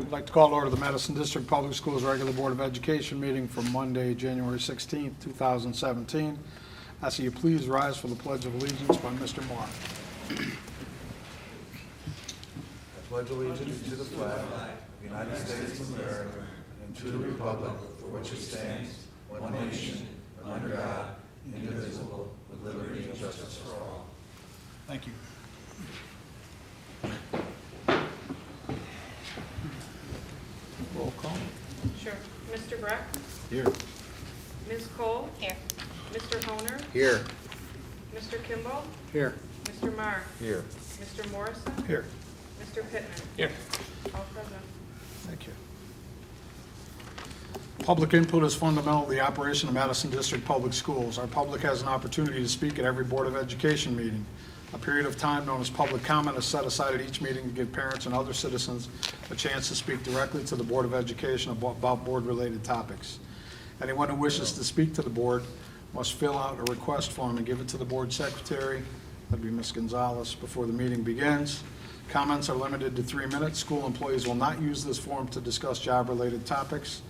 I'd like to call to order the Madison District Public Schools Regular Board of Education meeting for Monday, January 16th, 2017. I see you please rise for the Pledge of Allegiance by Mr. Moore. I pledge allegiance to the flag of the United States of America and to the republic for which it stands, one nation, under God, indivisible, with liberty and justice for all. Thank you. Roll call. Sure. Mr. Breck? Here. Ms. Cole? Here. Mr. Honer? Here. Mr. Kimball? Here. Mr. Marr? Here. Mr. Morrison? Here. Mr. Pittman? Here. All present. Thank you. Public input is fundamental to the operation of Madison District Public Schools. Our public has an opportunity to speak at every Board of Education meeting. A period of time known as public comment is set aside at each meeting to give parents and other citizens a chance to speak directly to the Board of Education about board-related topics. Anyone who wishes to speak to the board must fill out a request form and give it to the board secretary, that'd be Ms. Gonzalez, before the meeting begins. Comments are limited to 3 minutes. School employees will not use this form to discuss job-related topics.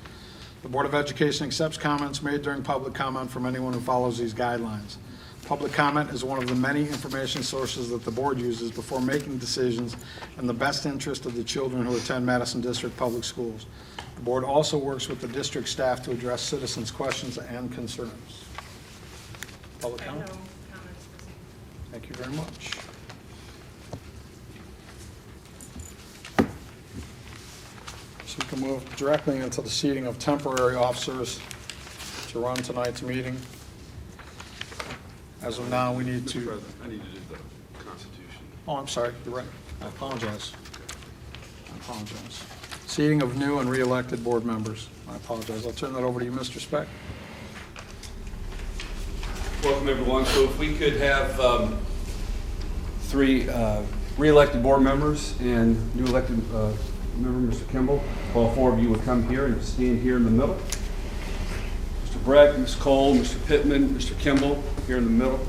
The Board of Education accepts comments made during public comment from anyone who follows these guidelines. Public comment is one of the many information sources that the board uses before making decisions in the best interest of the children who attend Madison District Public Schools. The board also works with the district staff to address citizens' questions and concerns. Public No comment? comments this evening. Thank you very much. So we can move directly into the seating of temporary officers to run tonight's meeting. As of now, we need Mr. to, President, I need to do the Constitution. oh, I'm sorry, you're right. I apologize. Seating of new and re-elected board members. I apologize. I'll turn that over to you, Mr. Speck. Welcome, everyone. So if we could have three re-elected board members and new elected member, Mr. Kimball. All four of you would come here and stand here in the middle. Mr. Breck, Ms. Cole, Mr. Pittman, Mr. Kimball, here in the middle.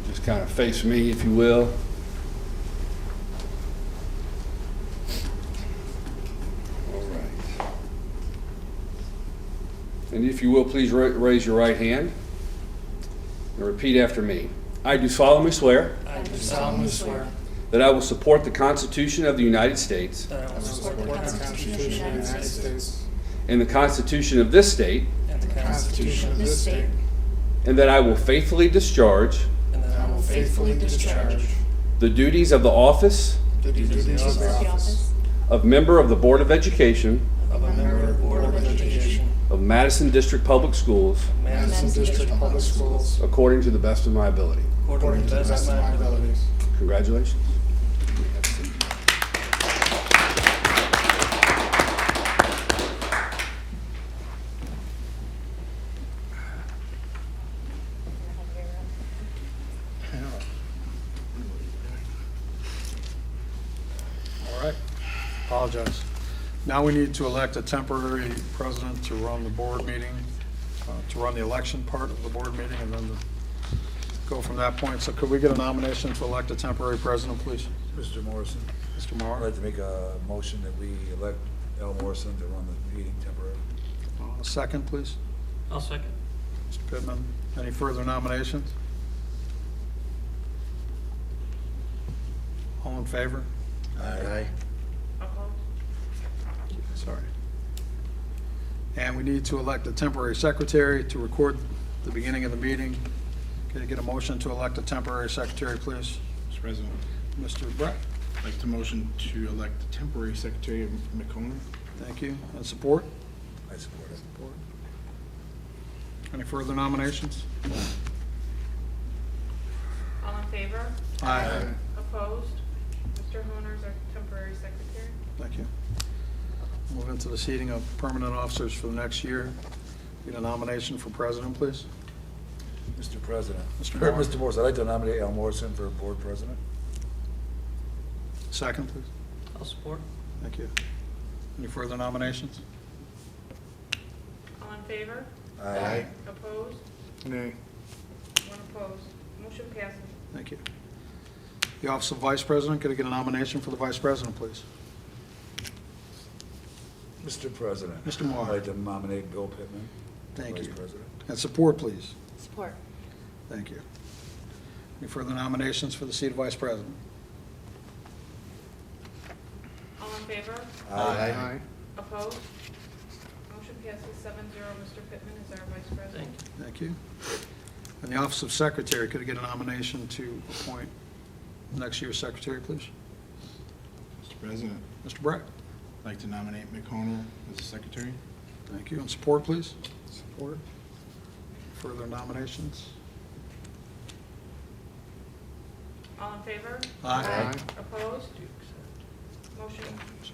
Just kind of face me, if you will. All right. And if you will, please raise your right hand and repeat after me. I do solemnly swear I do solemnly swear that I will support the Constitution of the United States that I will support the Constitution of the United States and the Constitution of this state, and the Constitution of this state, and that I will faithfully discharge and that I will faithfully discharge the duties of the office the duties of the office of member of the Board of Education of a member of the Board of Education of Madison District Public Schools of Madison District Public Schools according to the best of my ability. according to the best of my abilities. Congratulations. All right. Apologize. Now we need to elect a temporary president to run the board meeting, to run the election part of the board meeting, and then to go from that point. So could we get a nomination to elect a temporary president, please? Mr. Morrison, Mr. I'd Maher? like to make a motion that we elect Al Morrison to run the meeting temporarily. A second, please. I'll second. Mr. Pittman, any further nominations? All in favor? Aye. Opposed? Sorry. And we need to elect a temporary secretary to record the beginning of the meeting. Can I get a motion to elect a temporary secretary, please? Mr. President, Mr. Brett, I'd like to motion to elect the temporary secretary of McConer. thank you. And support? I support it. Support. Any further nominations? All in favor? Aye. Opposed? Mr. Honer's our temporary secretary. Thank you. Move into the seating of permanent officers for the next year. Get a nomination for president, please. Mr. President. Mr. Or Moore. Mr. Morrison, I'd like to nominate Al Morrison for board president. Second, please. I'll support. Thank you. Any further nominations? All in favor? Aye. Opposed? Nay. One opposed. Motion passes. Thank you. The office of Vice President, could I get a nomination for the Vice President, please? Mr. President. Mr. Moore. I'd like to nominate Bill Pittman. Thank Vice you. President. And support, please. Support. Thank you. Any further nominations for the seat of Vice President? All in favor? Aye. Opposed? Motion passes 7-0. Mr. Pittman is our Vice President. Thank you. Thank you. And the office of Secretary, could I get a nomination to appoint next year's Secretary, please? Mr. President, Mr. Brett. I'd like to nominate Mick Honor as the secretary. Thank you. And support, please? Support. Further nominations? All in favor? Aye. Opposed? Motion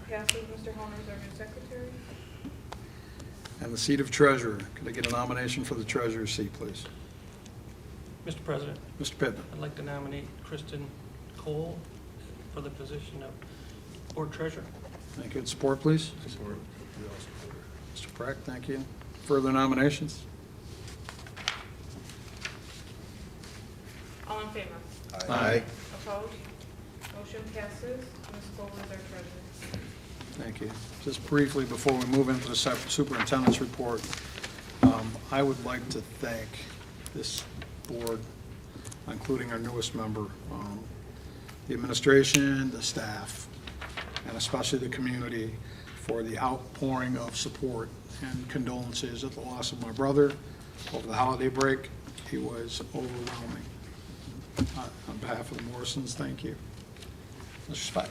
passes. Mr. Honor is our new Secretary. And the seat of Treasurer, could I get a nomination for the Treasurer's seat, please? Mr. President, Mr. Pittman. I'd like to nominate Kristen Cole for the position of Board Treasurer. Thank you. And support, please? Support. Mr. Pratt, thank you. Further nominations? All in favor? Aye. Opposed? Motion passes. Ms. Cole is our Treasurer. Thank you. Just briefly, before we move into the superintendent's report, I would like to thank this board, including our newest member, the administration, the staff, and especially the community for the outpouring of support and condolences at the loss of my brother over the holiday break. He was overwhelming. On behalf of the Morrisons, thank you. Mr. Speck.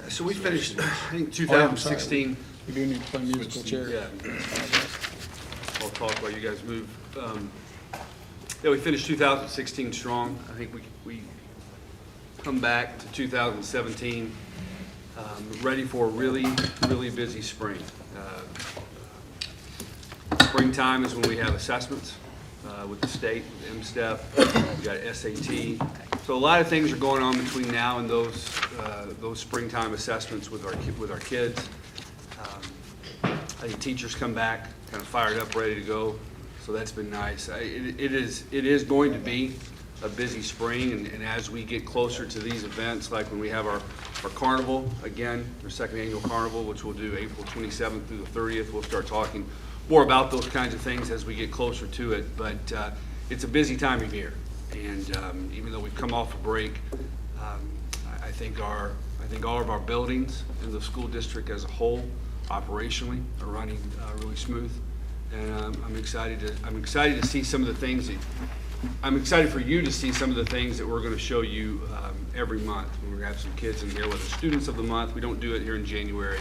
So we finished, I think, Oh, yeah, I'm sorry. 2016. We do need to play musical chairs. Yeah. I'll talk while you guys move. Yeah, we finished 2016 strong. I think we come back to 2017 ready for a really, really busy spring. Springtime is when we have assessments with the state, with MSTEP, we got SAT. So a lot of things are going on between now and those springtime assessments with our kids. I think teachers come back kind of fired up, ready to go. So that's been nice. It is going to be a busy spring, and as we get closer to these events, like when we have our carnival again, our second annual carnival, which we'll do April 27th through the 30th, we'll start talking more about those kinds of things as we get closer to it. But it's a busy time of year, and even though we've come off a break, I think all of our buildings in the school district as a whole, operationally, are running really smooth. And I'm excited to see some of the things I'm excited for you to see some of the things that we're going to show you every month. We're going to have some kids in here with the Students of the Month. We don't do it here in January,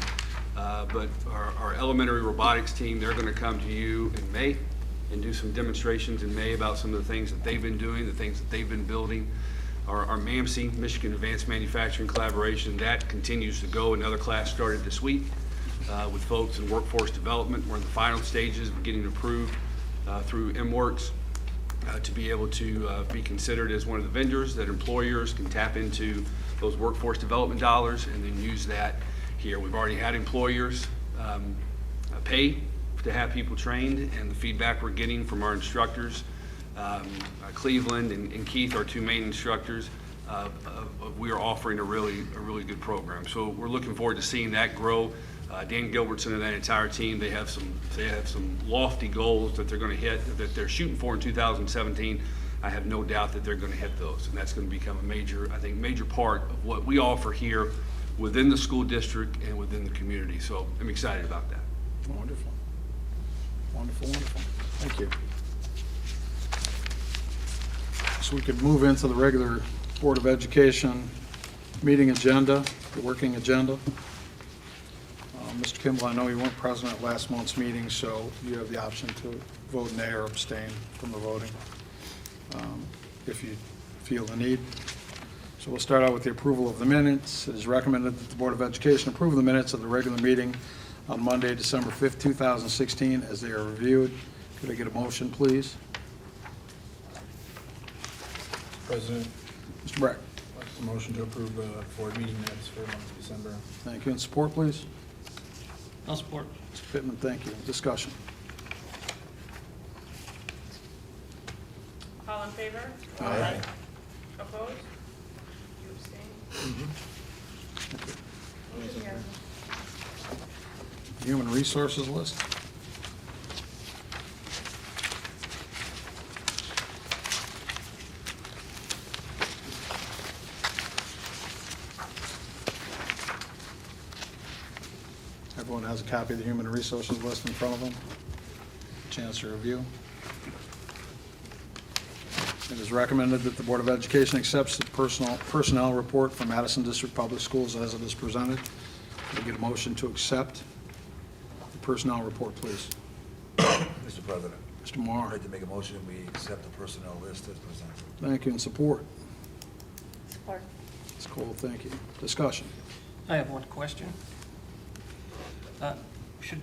but our elementary robotics team, they're going to come to you in May and do some demonstrations in May about some of the things that they've been doing, the things that they've been building. Our MAMC, Michigan Advanced Manufacturing Collaboration, that continues to go. Another class started this week with folks in workforce development. We're in the final stages of getting approved through MWorks to be able to be considered as one of the vendors that employers can tap into those workforce development dollars and then use that here. We've already had employers pay to have people trained, and the feedback we're getting from our instructors, Cleveland and Keith, our two main instructors, we are offering a really good program. So we're looking forward to seeing that grow. Dan Gilbertson and that entire team, they have some lofty goals that they're going to hit, that they're shooting for in 2017. I have no doubt that they're going to hit those, and that's going to become a major part of what we offer here within the school district and within the community. So I'm excited about that. Wonderful. Wonderful, wonderful. Thank you. So we could move into the regular Board of Education meeting agenda, the working agenda. Mr. Kimball, I know you weren't present at last month's meeting, so you have the option to vote nay or abstain from the voting if you feel the need. So we'll start out with the approval of the minutes. It is recommended that the Board of Education approve the minutes of the regular meeting on Monday, December 5th, 2016, as they are reviewed. Could I get a motion, please? President, Mr. Breck. I'd like a motion to approve the board meeting minutes for the month of December. Thank you. And support, please? I'll support. Mr. Pittman, thank you. Discussion. All in favor? Aye. Opposed? Motion passes. Human Resources list. Everyone has a copy of the Human Resources list in front of them. Chance to review. It is recommended that the Board of Education accepts the personnel report from Madison District Public Schools as it is presented. Can I get a motion to accept the personnel report, please? Mr. President, Mr. I'd Marr. like to make a motion, we accept the personnel list as presented. Thank you, and support. Support. Ms. Cole, thank you. Discussion. I have one question. Should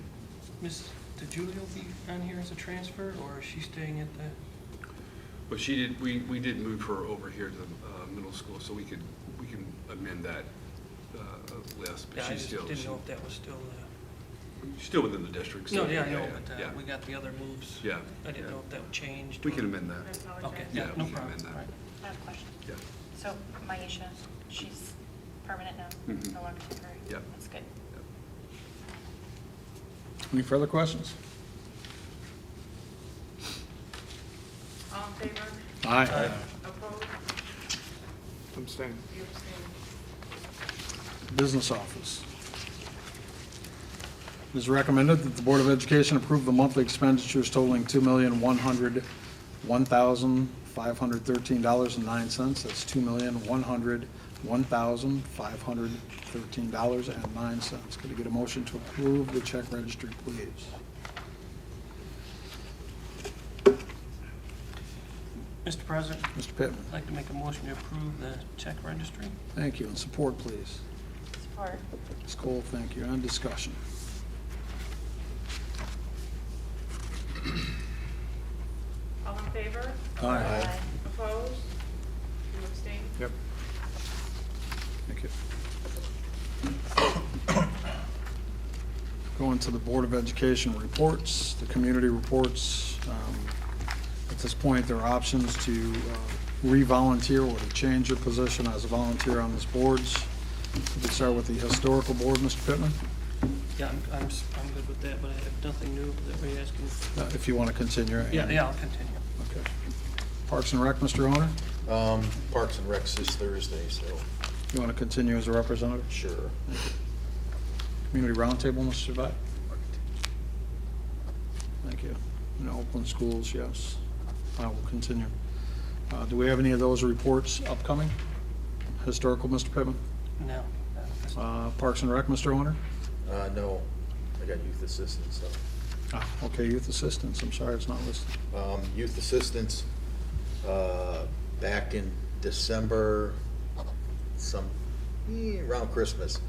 Ms. DeJulio be on here as a transfer, or is she staying at the? But she did, we did move her over here to the middle school, so we can amend that list. But Yeah, I she's just still, didn't know if that was still she's still within the district. No, so yeah, I know, but yeah. we got the other moves. Yeah. I didn't know if that changed. We or- can amend that. Okay, Yeah, yeah, no we can problem. amend that. All right. I have a question. Yeah. So Maisha, she's permanent now, Mhm. no longer temporary? Yeah. That's good. Any further questions? All in favor? Aye. Opposed? Abstain. You abstain. Business office. It is recommended that the Board of Education approve the monthly expenditures totaling $2,101,513.09. That's $2,101,513.09. Could I get a motion to approve the check registry, please? Mr. President, Mr. Pittman. I'd like to make a motion to approve the check registry. Thank you, and support, please. Support. Ms. Cole, thank you. And discussion. All in favor? Aye. Opposed? You abstain? Yep. Thank you. Going to the Board of Education reports, the community reports. At this point, there are options to re-volunteer or to change your position as a volunteer on this boards. We could start with the historical board, Mr. Pittman, Yeah, I'm good with that, but I have nothing new that we're asking. if you want to continue. Yeah, I'll continue. Okay. Parks and Rec, Mr. Owner, Parks and Recs this Thursday, so you want to continue as a representative? sure. Community Roundtable, Mr. Survive? Thank you. And Oakland Schools, yes. I will continue. Do we have any of those reports upcoming? Historical, Mr. Pittman? No. Parks and Rec, Mr. Owner? No, I got youth assistance, so. Okay, Youth Assistance, I'm sorry it's not listed. Youth assistance, back in December, around Christmas,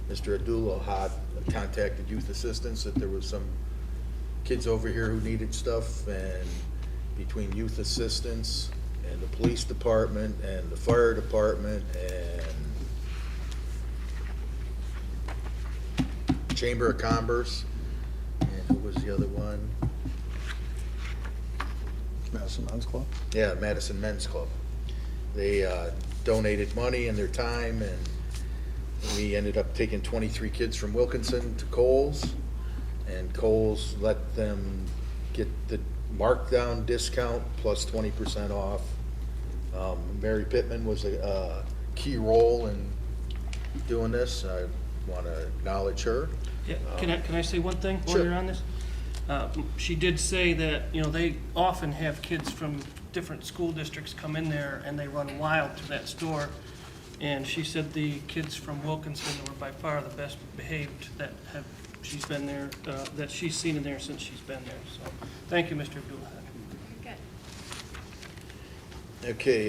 Mr. Adulo had contacted youth assistance that there was some kids over here who needed stuff, and between youth assistance and the police department and the fire department and Chamber of Commerce, and who was the other one? Madison Men's Club? Yeah, Madison Men's Club. They donated money and their time, and we ended up taking 23 kids from Wilkinson to Coles, and Coles let them get the markdown discount plus 20% off. Mary Pittman was a key role in doing this. I want to acknowledge her. Yeah, can I say one thing while Sure. you're on this? She did say that, they often have kids from different school districts come in there and they run wild to that store. And she said the kids from Wilkinson were by far the best behaved that she's been there, that she's seen in there since she's been there. So, thank you, Mr. Abdullah. Good. Okay,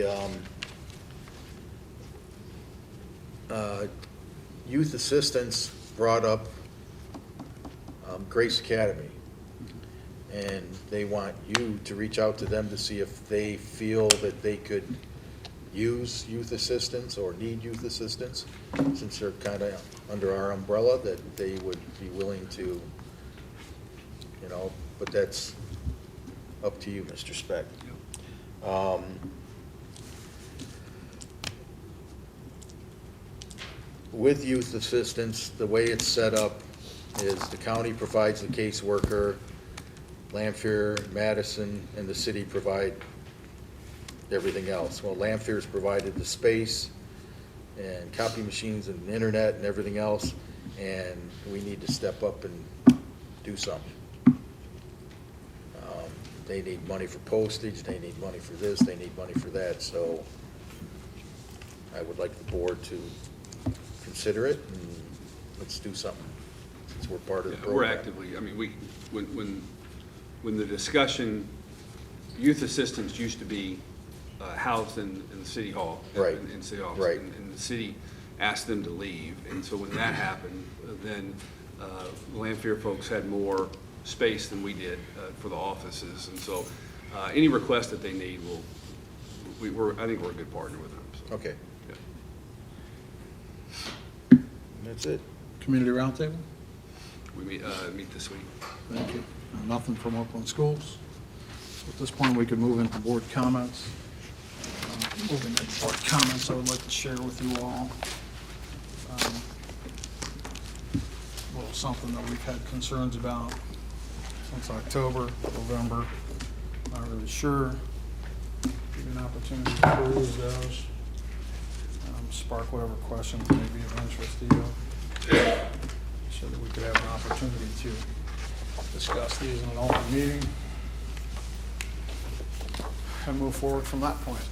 youth assistance brought up Grace Academy, and they want you to reach out to them to see if they feel that they could use youth assistance or need youth assistance, since they're kind of under our umbrella, that they would be willing to, but that's up to you, Mr. Speck. with youth assistance, the way it's set up is the county provides the caseworker, Lanphier, Madison, and the city provide everything else. Well, Lanphier's provided the space and copy machines and internet and everything else, and we need to step up and do something. They need money for postage, they need money for this, they need money for that, so I would like the board to consider it, and let's do something, since we're part of the program. We're actively, I mean, when the discussion, youth assistance used to be housed in the city hall. Right. In city office. Right. And the city asked them to leave, and so when that happened, then the Lanphier folks had more space than we did for the offices, and so any request that they need, I think we're a good partner with them. So, Okay, yeah. that's it. Community roundtable? We meet this week. Thank you. Nothing from Oakland Schools. So at this point, we could move into board comments. Moving into board comments, I would like to share with you all a little something that we've had concerns about since October, November. Not really sure. Give you an opportunity to peruse those. Spark whatever questions may be of interest to you, so that we could have an opportunity to discuss these in an open meeting and move forward from that point.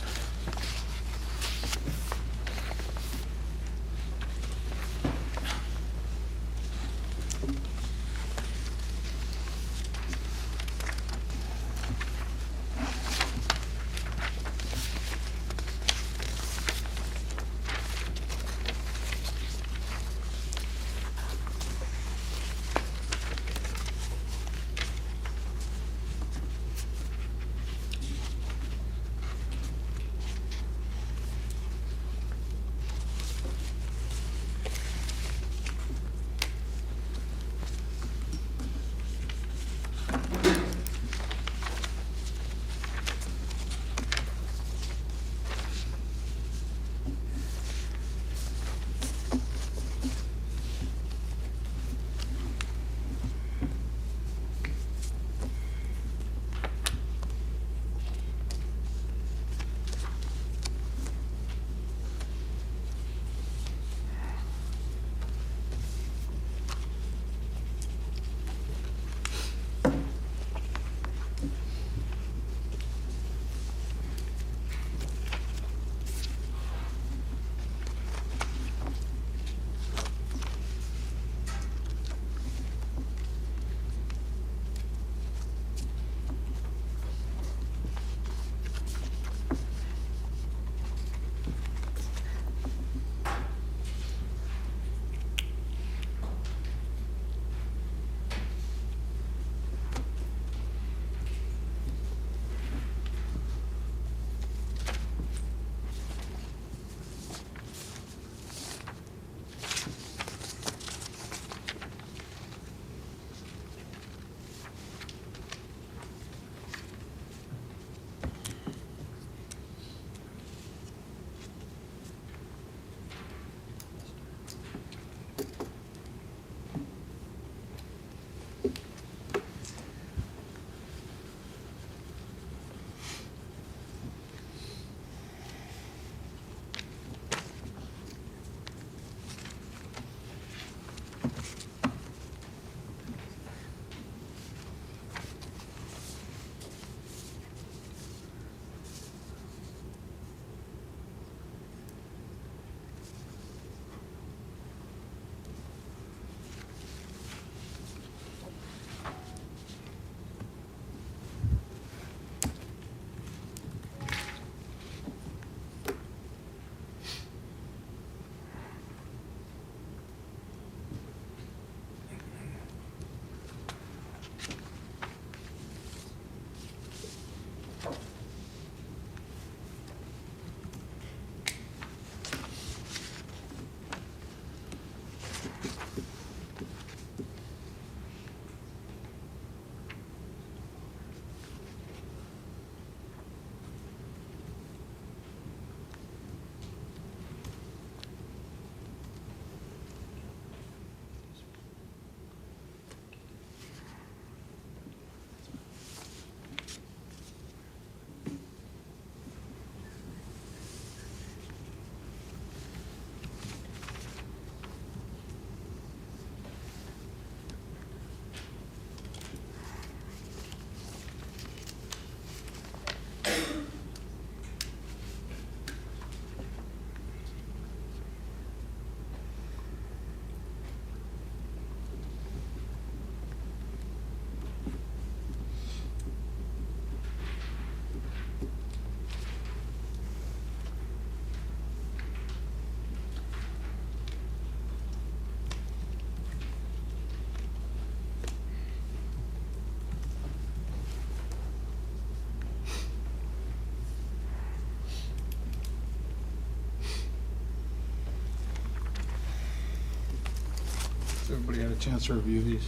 Everybody had a chance to review these?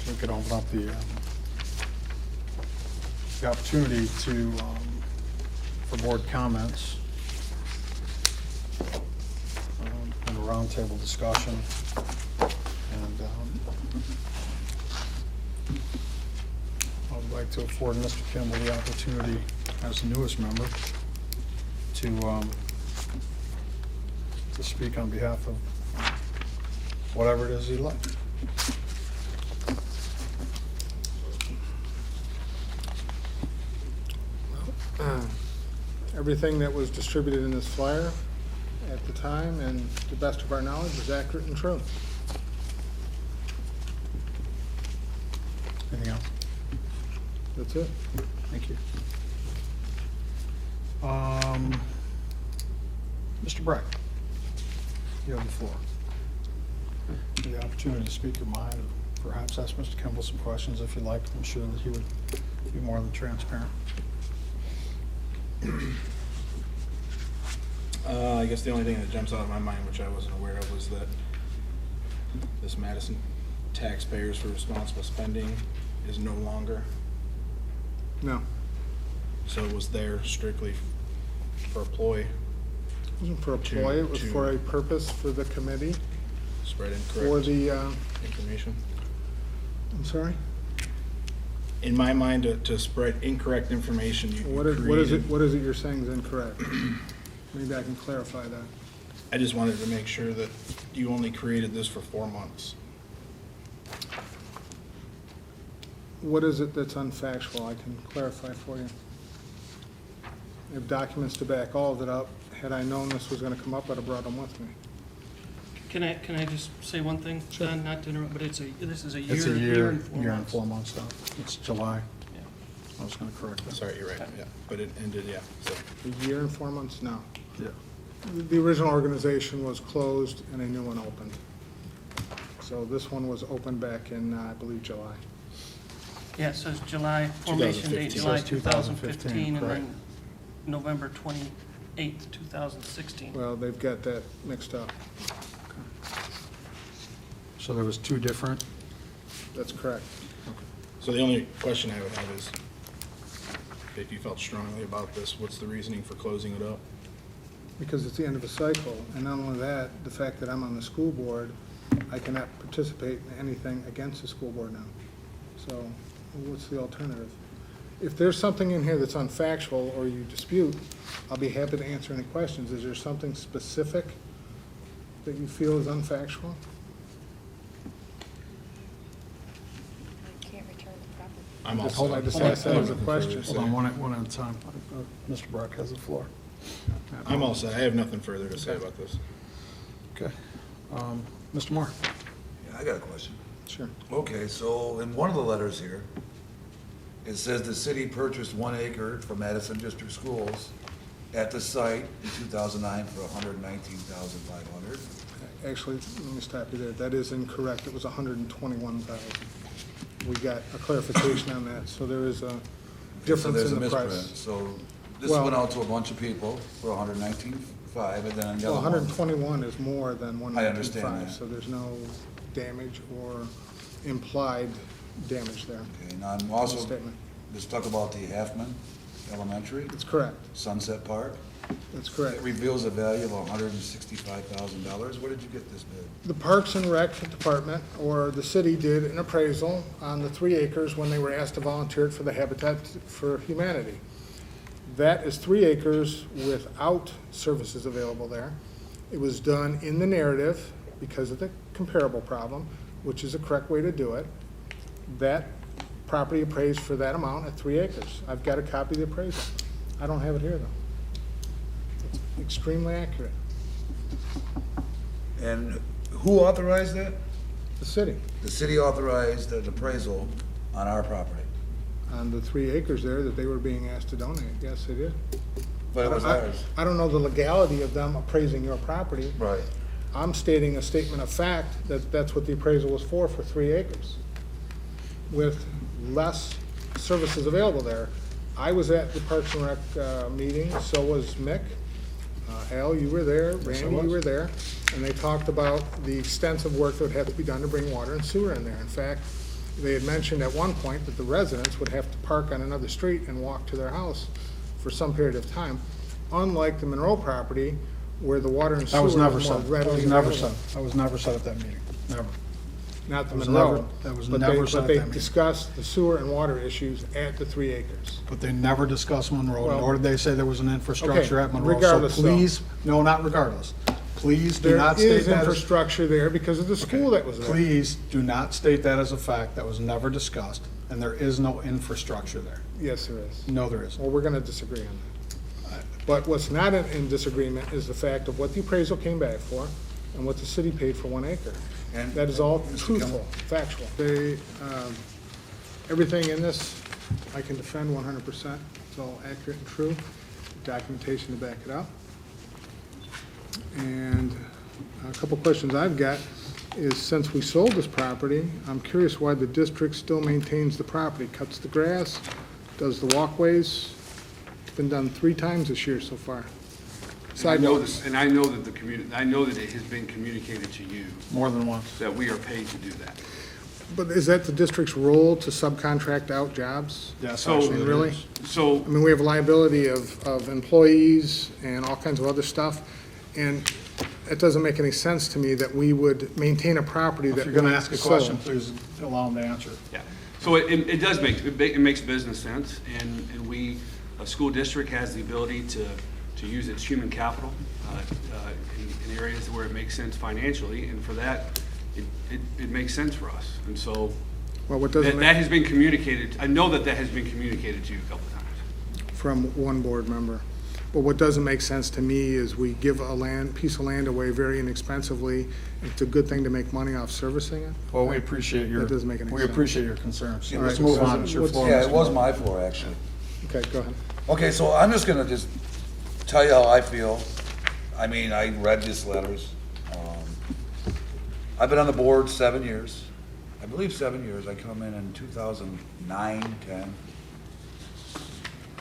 So we could open up the opportunity to, for board comments, and a roundtable discussion. And I would like to afford Mr. Kimball the opportunity, as the newest member, to speak on behalf of whatever it is he'd like. Everything that was distributed in this flyer at the time, and to the best of our knowledge, is accurate and true. Anything else? That's it. Thank you. Mr. Breck, you have the floor. The opportunity to speak your mind, and perhaps ask Mr. Kimball some questions if you'd like. I'm sure that he would be more than transparent. I guess the only thing that jumps out of my mind, which I wasn't aware of, was that this Madison Taxpayers for Responsible Spending is no longer. No, So it was there strictly for a ploy, it wasn't for a ploy, it was to- for a purpose for the committee, spread for incorrect the, information. I'm sorry? In my mind, to spread incorrect information, you What is created. it you're saying is incorrect? Maybe I can clarify that. I just wanted to make sure that you only created this for 4 months. What is it that's unfactual? I can clarify for you. I have documents to back all of it up. Had I known this was gonna come up, I'd have brought them with me. Can I just say one thing, Sure. John, not to interrupt, but this is a It's a year and 4 year and months. 4 months now. It's July. Yeah. I was gonna correct that. Sorry, you're right, yeah, but it ended, yeah, so. A year and 4 months? No. Yeah. The original organization was closed and a new one opened. So this one was opened back in, I believe, July. Yeah, it says July, formation date 2015. July Says 2015, 2015, and correct. then November 28th, 2016. Well, they've got that mixed up. So there was two different? That's correct. So the only question I would have is, if you felt strongly about this, what's the reasoning for closing it up? Because it's the end of a cycle. And not only that, the fact that I'm on the school board, I cannot participate in anything against the school board now. So what's the alternative? If there's something in here that's unfactual or you dispute, I'll be happy to answer any questions. Is there something specific that you feel is unfactual? You can't return the property. I'm all Just hold set. on, just I'm ask that as a looking question. further to Hold say. on, one at a time. Mr. Brock has the floor. I'm all set, I have nothing further to say about this. Okay. Mr. Moore? Yeah, I got a question. Sure. Okay, so in one of the letters here, it says the city purchased 1 acre from Madison District Schools at the site in 2009 for $119,500. Actually, let me stop you there. That is incorrect. It was 121,000. We got a clarification on that, so there is a So difference there's a in the misprint. price. So this Well- went out to a bunch of people for $119,500, and then on the Well, other one. 121 is more than I understand 195, that. so there's no damage or implied damage there. Okay, now I'm in the also, statement. let's talk about the Halfman Elementary, That's correct. Sunset Park. That's It correct. reveals a value of $165,000. Where did you get this bid? The Parks and Rec Department, or the city, did an appraisal on the 3 acres when they were asked to volunteer for the Habitat for Humanity. That is 3 acres without services available there. It was done in the narrative because of the comparable problem, which is the correct way to do it. That property appraised for that amount at 3 acres. I've got a copy of the appraisal. I don't have it here, though. It's extremely accurate. And who authorized that? The city, The city authorized an appraisal on our property. on the 3 acres there that they were being asked to donate, yes, they did. But it was I- ours. I don't know the legality of them appraising your property. Right. I'm stating a statement of fact that that's what the appraisal was for 3 acres, with less services available there. I was at the Parks and Rec meeting, so was Mick. Al, you were there, Yes, I Randy, you was. were there, and they talked about the extensive work that would have to be done to bring water and sewer in there. In fact, they had mentioned at one point that the residents would have to park on another street and walk to their house for some period of time, unlike the Monroe property where the water and That sewer was is never more said. That readily was never available. said. That was never said at that meeting. Never. Not the That was Monroe. never- that was but never they- said at But they that meeting. discussed the sewer and water issues at the 3 acres. But they never discussed Monroe, Well- nor did they say there was an infrastructure Okay, at Monroe. regardless, So though. please, no, not regardless. Please do There not state is that as, infrastructure there because of the school that was there. please do not state that as a fact. That was never discussed, and there is no infrastructure there. Yes, there is. No, there isn't. Well, we're gonna disagree on that. But what's not in disagreement is the fact of what the appraisal came back for and what the city paid for 1 acre. And- That is all Mr. truthful, factual. They, everything in this, I can defend 100%. It's all accurate and true, documentation to back it up. And a couple questions I've got is, since we sold this property, I'm curious why the district still maintains the property, cuts the grass, does the walkways. It's been done 3 times this year so far. And I know Sidewalks. this, and I know that the community, I know that it has been communicated to you More than once. that we are paid to do that. But is that the district's role to subcontract out jobs? Yes, So- actually, it Really? is. So, I mean, we have liability of employees and all kinds of other stuff, and it doesn't make any sense to me that we would maintain a property that. If you're gonna we ask a sold. question, please allow them to answer. yeah, so it does make, it makes business sense, and we, a school district has the ability to use its human capital in areas where it makes sense financially, and for that, it makes sense for us. And so, Well, what doesn't that make, has been communicated, I know that has been communicated to you a couple of times. from one board member, but what doesn't make sense to me is we give a piece of land away very inexpensively. It's a good thing to make money off servicing it. Well, we appreciate your, That doesn't make any we sense. appreciate your concerns. Yeah, Let's Mr. move on. President, It's your what's- floor. Yeah, Mr. it was Miller. my floor, actually. Okay, go ahead. Okay, so I'm just gonna just tell you how I feel. I mean, I read these letters. I've been on the board 7 years. I believe 7 years. I come in 2009, 10.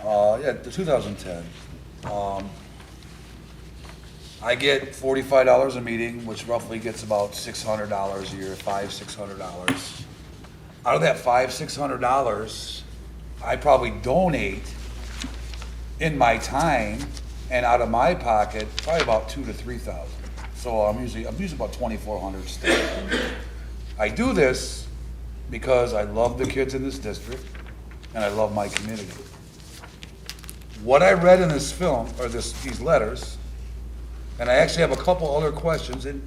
Yeah, 2010. I get $45 a meeting, which roughly gets about $600 a year, $600. Out of that $600, I probably donate in my time and out of my pocket, probably about $2,000 to $3,000. So I'm usually about $2,400 still. I do this because I love the kids in this district and I love my community. What I read in this film, or these letters, and I actually have a couple other questions, and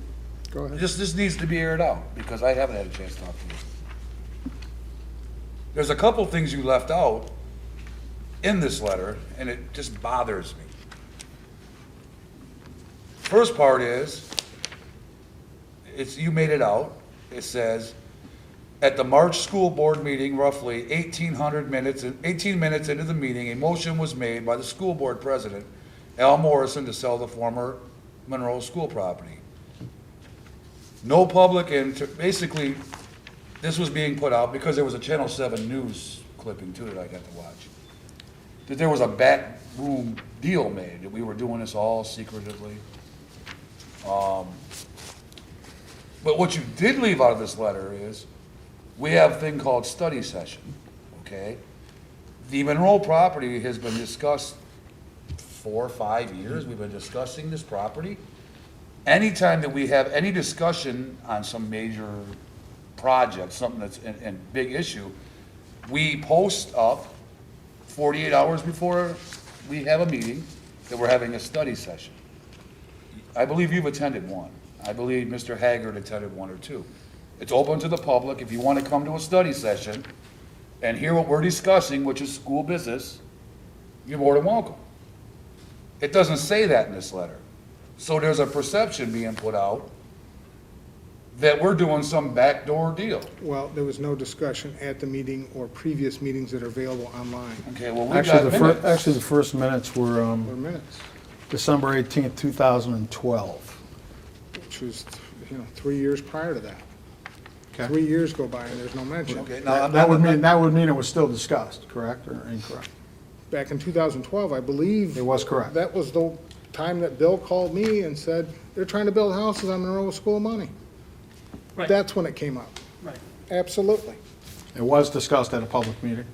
Go ahead. this needs to be aired out because I haven't had a chance to talk to you. There's a couple things you left out in this letter, and it just bothers me. First part is, you made it out. It says, at the March school board meeting, roughly 18 minutes into the meeting, a motion was made by the school board president, Al Morrison, to sell the former Monroe school property. No public, basically, this was being put out because there was a Channel 7 news clipping too that I got to watch. That there was a backroom deal made, that we were doing this all secretively. But what you did leave out of this letter is, we have a thing called study session, okay? The Monroe property has been discussed 4 or 5 years, we've been discussing this property. Anytime that we have any discussion on some major project, something that's a big issue, we post up 48 hours before we have a meeting that we're having a study session. I believe you've attended one. I believe Mr. Haggard attended 1 or 2. It's open to the public. If you want to come to a study session and hear what we're discussing, which is school business, you're more than welcome. It doesn't say that in this letter. So there's a perception being put out that we're doing some backdoor deal. Well, there was no discussion at the meeting or previous meetings that are available online. Okay, well, we Actually, got the minutes. actually, the first minutes were Or minutes, December 18th, 2012. which was, 3 years prior to that. Okay. 3 years go by and there's no mention. Okay, now, That would mean it was still discussed, correct or incorrect? Back in 2012, I believe. It was correct. That was the time that Bill called me and said, they're trying to build houses on Monroe School money. Right. That's when it came up. Right. Absolutely. It was discussed at a public meeting,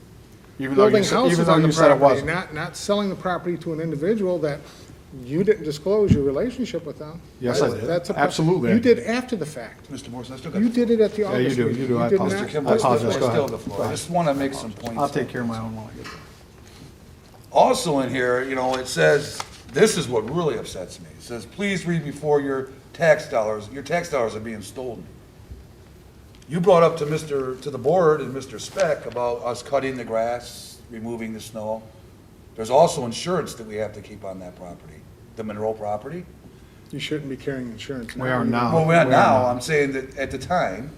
even though you Building said, even houses though on the you said it property, wasn't. not selling the property to an individual that you didn't disclose your relationship with them. Yes, I That's- did. that's a- Absolutely I You did. did after the fact. Mr. Morrison, I still got. You did it at the Yeah, you August do, meeting. you do. I did apologize. not- Mr. Kimball, I apologize. I Go still ahead. have the floor. I just want to make some points. I'll take care of my own when I get there. Also in here, you know, it says, this is what really upsets me. It says, please read before your tax dollars are being stolen. You brought up to the board and Mr. Speck about us cutting the grass, removing the snow. There's also insurance that we have to keep on that property, the Monroe property. You shouldn't be carrying insurance now. We are now. Well, we're not We are now, now. I'm saying that at the time,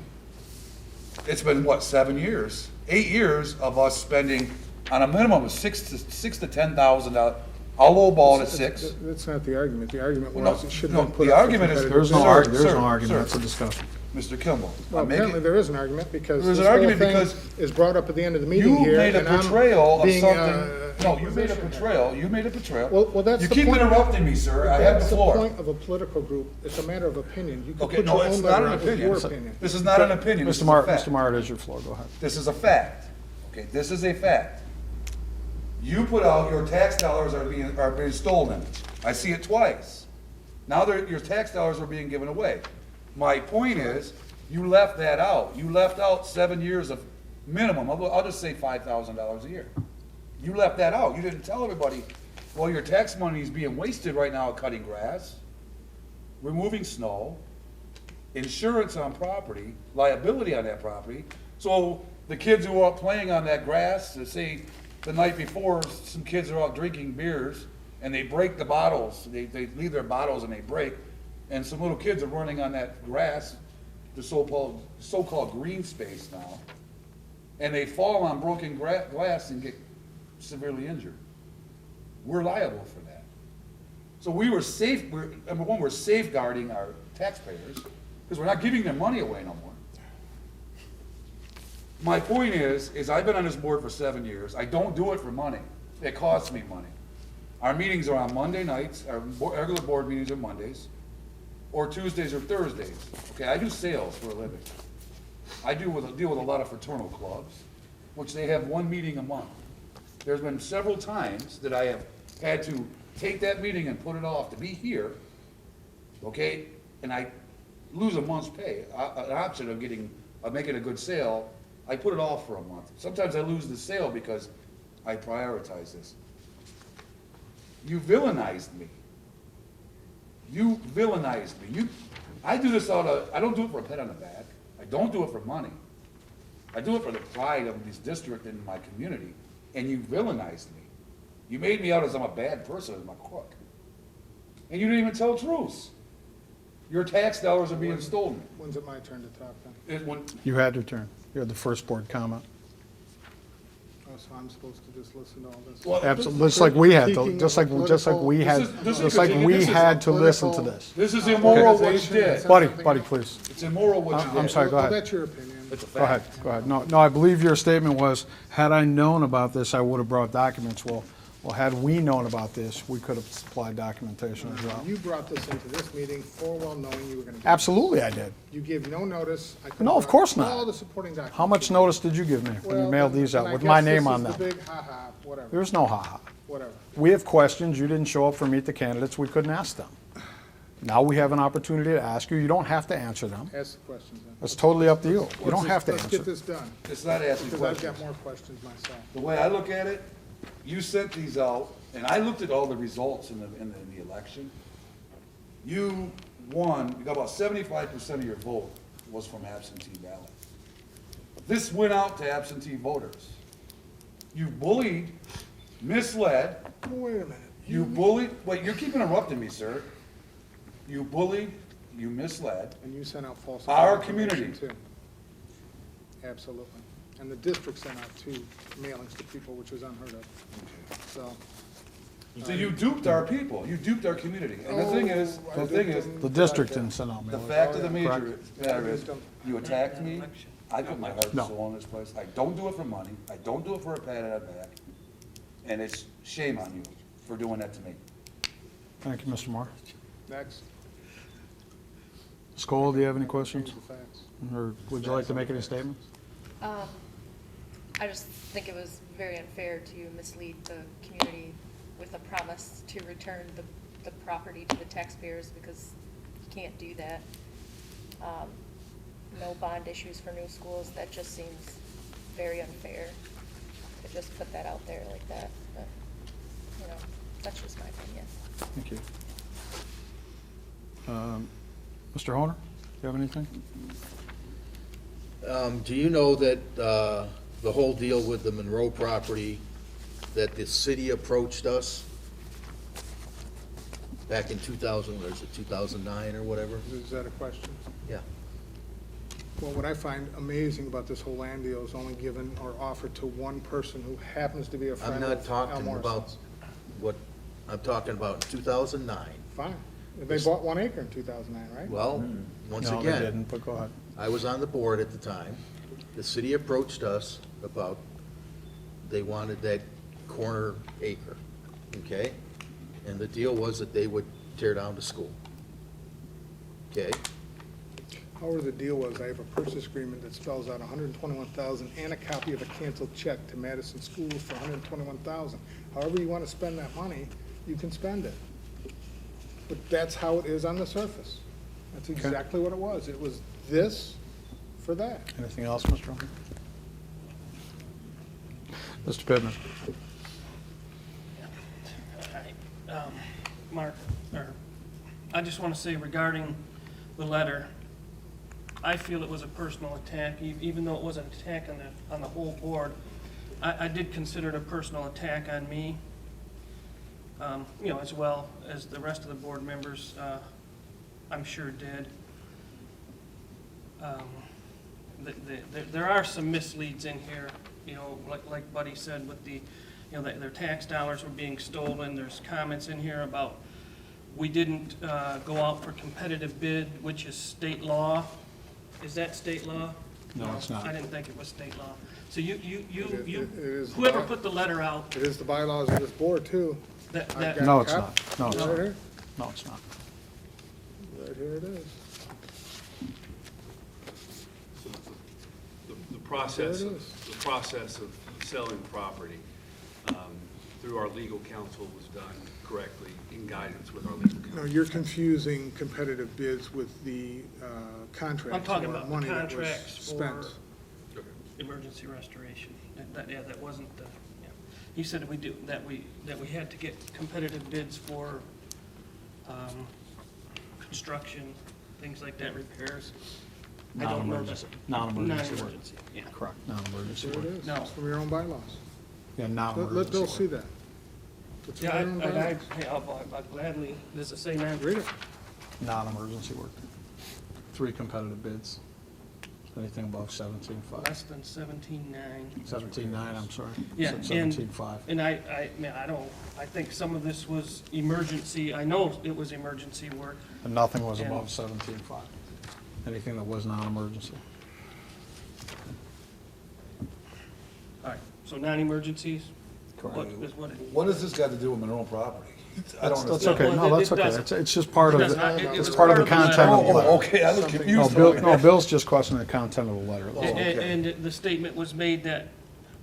it's been, what, 7 years? 8 years of us spending on a minimum of $6,000 to $10,000. I'll lowball it at 6. That's not the argument. The argument No, was it should no, have been put the up for argument is- competitive There's no Sir, bidding. argument, there's sir, no argument, sir. it's a discussion. Mr. Kimball, Well, I'm making- apparently there is an argument because There's this an whole argument thing because is brought up at the end of the meeting you here. made a and I'm portrayal of being, something. No, you in made a position here. portrayal. You made a portrayal. Well, that's You the keep point. interrupting me, sir. I have the floor. That's the point of a political group. It's a matter of opinion. You can Okay, put no, your it's own not letter an out with opinion. your opinion. This is not an opinion. This Mr. is a Mart, fact. Mr. Mart, it is your floor, go ahead. This is a fact. Okay, this is a fact. You put out your tax dollars are being stolen. I see it twice. Now your tax dollars are being given away. My point is, you left that out. You left out 7 years of minimum. I'll just say $5,000 a year. You left that out. You didn't tell everybody, well, your tax money is being wasted right now cutting grass, removing snow, insurance on property, liability on that property. So the kids who are out playing on that grass, say the night before, some kids are out drinking beers and they break the bottles. They leave their bottles and they break. And some little kids are running on that grass, the so-called green space now. And they fall on broken glass and get severely injured. We're liable for that. So number one, we're safeguarding our taxpayers because we're not giving their money away no more. My point is I've been on this board for 7 years. I don't do it for money. It costs me money. Our meetings are on Monday nights, our regular board meetings are Mondays, or Tuesdays or Thursdays. Okay, I do sales for a living. I deal with a lot of fraternal clubs, which they have one meeting a month. There's been several times that I have had to take that meeting and put it off to be here, okay? And I lose a month's pay, an option of making a good sale. I put it off for a month. Sometimes I lose the sale because I prioritize this. You villainized me. You villainized me. I do this I don't do it for a pat on the back. I don't do it for money. I do it for the pride of this district and my community. And you villainized me. You made me out as I'm a bad person, as my crook. And you didn't even tell the truth. Your tax dollars are being stolen. When's it my turn to talk then? You had your turn. You had the first board comment. Oh, so I'm supposed to just listen to all this? Well, Absolutely, just like we had to, Critiquing just of like political- we had, This is just like we this is had to listen to political- this. This is immoral what you Organization, did. it's- Buddy, please, It's immoral what you did. I'm sorry, go Well, ahead. that's your opinion. It's a Go ahead, fact. go ahead. No, I believe your statement was, had I known about this, I would have brought documents. Well, had we known about this, we could have supplied documentation as well. You brought this into this meeting full well knowing you were going to. Absolutely, I did. You gave no notice. I could've No, of brought course not. All the supporting documents. How much notice did you give me when you Well, mailed these out and I with my guess name this on is them? the big ha-ha, whatever, There's no ha-ha. whatever. We have questions, you didn't show up for Meet the Candidates, we couldn't ask them. Now we have an opportunity to ask you, you don't have to answer them. Ask the questions then. It's totally up to you. You don't have to Let's get answer. this done, It's not asking because I've questions. got more questions myself. The way I look at it, you sent these out, and I looked at all the results in the election. You won, you got about 75% of your vote was from absentee ballot. This went out to absentee voters. You bullied, misled, Wait a minute. you bullied, wait, you keep interrupting me, sir. You bullied, you misled. And you sent out false. Our information, community. too. Absolutely. And the district sent out 2 mailings to people, which is unheard of. So. So you duped our people, you duped our community. And the thing is, The district didn't send out the mailers. fact of the Correct. matter is, you attacked me, I put my heart and No. soul in this place. I don't do it for money, I don't do it for a pat on the back, and it's shame on you for doing that to me. Thank you, Mr. Moore. Next. Ms. Cole, do you have any questions? Change the facts. Or would you like to make any statements? I just think it was very unfair to mislead the community with a promise to return the property to the taxpayers, because you can't do that. No bond issues for new schools, that just seems very unfair to just put that out there like that, but, you know, that's just my opinion. Thank you. Mr. Honor, do you have anything? Do you know that the whole deal with the Monroe property, that the city approached us back in 2000, what is it, 2009 or whatever? Is that a question? Yeah. Well, what I find amazing about this whole land deal is only given or offered to one person who happens to be a friend I'm of not Al talking Morrison's. about what, I'm talking about 2009. Fine. They bought 1 acre in 2009, right? Well, once No, they again, didn't, but go ahead. I was on the board at the time. The city approached us about, they wanted that corner acre, okay? And the deal was that they would tear down the school. Okay? However, the deal was, I have a purchase agreement that spells out $121,000 and a copy of a canceled check to Madison Schools for $121,000. However you want to spend that money, you can spend it. But that's how it is on the surface. That's exactly what it was. It was this for that. Anything else, Mr. Honor? Mr. Pittman? Mark, I just want to say regarding the letter, I feel it was a personal attack, even though it was an attack on the whole board. I did consider it a personal attack on me, you know, as well as the rest of the board members, I'm sure did. There are some misleads in here, you know, like Buddy said, with the, you know, their tax dollars were being stolen. There's comments in here about we didn't go out for competitive bid, which is state law. Is that state law? No, it's not. I didn't think it was state law. So It is whoever not. put the letter out, It is the bylaws of this board, too. that, I've got No, a it's cop- not. No, it's Right not. here. No, it's not. Right here it is. The process, There it is. the process of selling property through our legal counsel was done correctly in guidance with our legal counsel. No, you're confusing competitive bids with the contracts. I'm talking or about money the that was contracts spent. for emergency restoration. That wasn't the, yeah. He said that we had to get competitive bids for construction, things like that, repairs. I don't know Non-emergency. that- Non-emergency work. Non-emergency, yeah. Correct, non-emergency There it work. is. No. It's from your own bylaws. Yeah, Let non-emergency Bill work. see that. It's from Yeah, your own bylaws. I'll gladly, does it say that? Read it. Non-emergency work. 3 competitive bids. Anything above 17.5. Less than 17.9. 17.9, I'm sorry. Yeah, Said and, 17.5. and I think some of this was emergency, I know it was emergency work. And nothing was And- above 17.5. Anything that was non-emergency. All right, so non-emergencies? Correct. What is what it? What does this got to do with Monroe property? I don't That's understand. okay, Well, no, it that's okay. doesn't. It's just part of, It does not. It it's was part of the part of the content of the Oh, letter. okay, I was Something- confused. No, Bill's just questioning the content of the letter. that's all. okay. And the statement was made that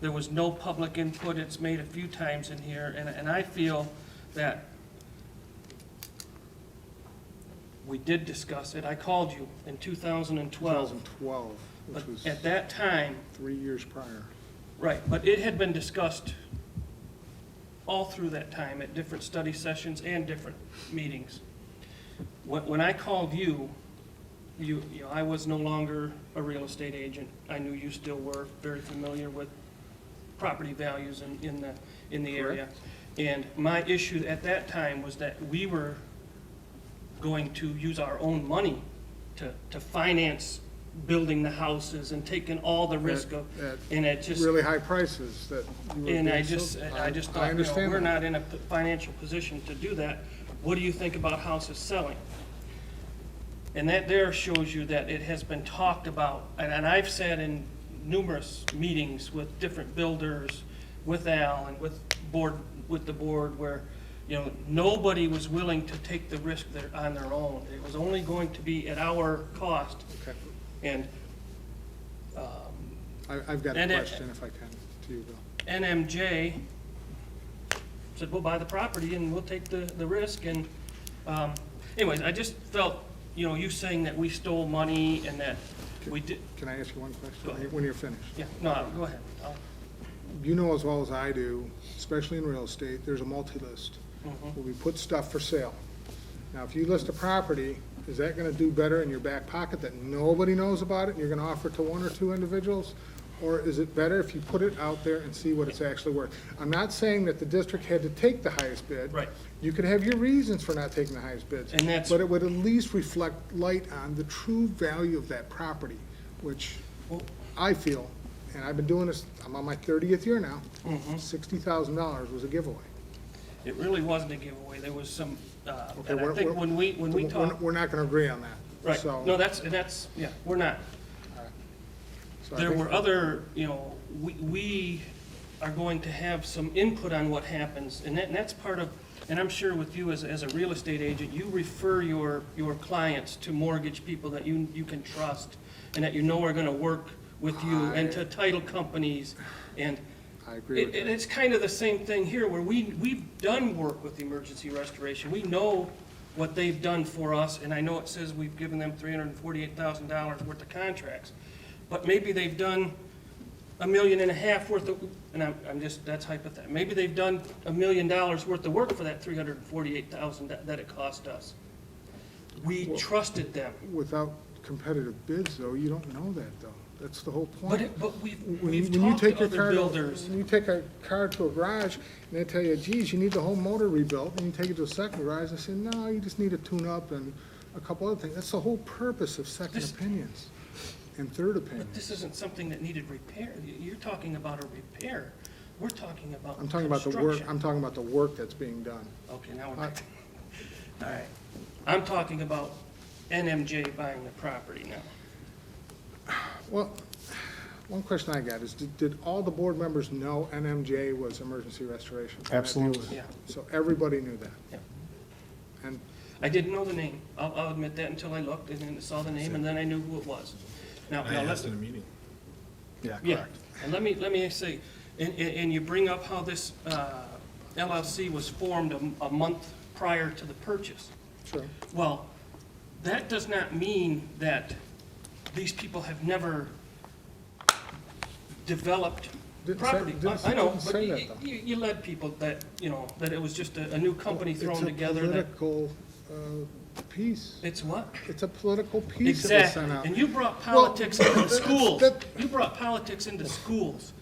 there was no public input. It's made a few times in here, and I feel that we did discuss it. I called you in 2012, 2012, which but was at that time, 3 years prior. right, but it had been discussed all through that time at different study sessions and different meetings. When I called you, you know, I was no longer a real estate agent. I knew you still were very familiar with property values in the area. And my issue at that time was that we were going to use our own money to finance building the houses and taking all the risk of, At and it just, really high prices that you were and being I just sold. thought, you know, understand we're that. not in a financial position to do that. What do you think about houses selling? And that there shows you that it has been talked about, and I've sat in numerous meetings with different builders, with Al and with the board, where, nobody was willing to take the risk on their own. It was only going to be at our cost. Okay. And I've got a And it- question, if I can, to you, Bill. NMJ said, we'll buy the property and we'll take the risk. And anyways, I just felt, you saying that we stole money and that we did, Can I ask you one question Go ahead. when you're finished? yeah, no, go ahead. You know as well as I do, especially in real estate, there's a multi-list where we put stuff for sale. Now, if you list a property, is that gonna do better in your back pocket that nobody knows about it and you're gonna offer it to one or two individuals? Or is it better if you put it out there and see what it's actually worth? I'm not saying that the district had to take the highest bid. Right. You could have your reasons for not taking the highest bids. And that's- But it would at least reflect light on the true value of that property, which I feel, and I've been doing this, I'm on my 30th year now, $60,000 was a giveaway. It really wasn't a giveaway. There was some, Okay, and I think when we talked. We're not gonna agree on that. Right, So- no, that's, yeah, we're not. so I There think- were other, we are going to have some input on what happens, and that's part of, and I'm sure with you as a real estate agent, you refer your clients to mortgage people that you can trust, and that are gonna work with you, and to title companies, and I agree with that. it's kind of the same thing here, where we've done work with emergency restoration. We know what they've done for us, and I know it says we've given them $348,000 worth of contracts. But maybe they've done $1.5 million worth of, and I'm just, that's hypothetical. Maybe they've done $1 million worth of work for that $348,000 that it cost us. We trusted them. Without competitive bids, though, you don't know that, though. That's the whole point. But we've When you talked take to your other car, builders. when you take a car to a garage, and they tell you, geez, you need the whole motor rebuilt, and you take it to a second garage, and say, no, you just need a tune-up and a couple other things. That's the whole purpose of second opinions and third But opinions. this isn't something that needed repair. You're talking about a repair. We're talking about I'm talking about the work, construction. I'm talking about the work that's being done. Okay, now we're back. All right. I'm talking about NMJ buying the property now. Well, one question I got is, did all the board members know NMJ was emergency restoration? Absolutely. Yeah. So everybody knew that? Yeah. And I didn't know the name. I'll admit that until I looked and then saw the name, and then I knew who it was. Now, I asked in a meeting. Yeah, yeah, correct. and let me say, and you bring up how this LLC was formed a month prior to the purchase. sure. Well, that does not mean that these people have never developed Didn't say- property. didn't I know, didn't but say that, though. you led people that, that it was just a new company thrown together It's a that, political piece. it's what? It's a political piece that was Exactly, sent out. and you brought politics into that's- schools. that- You brought politics into schools,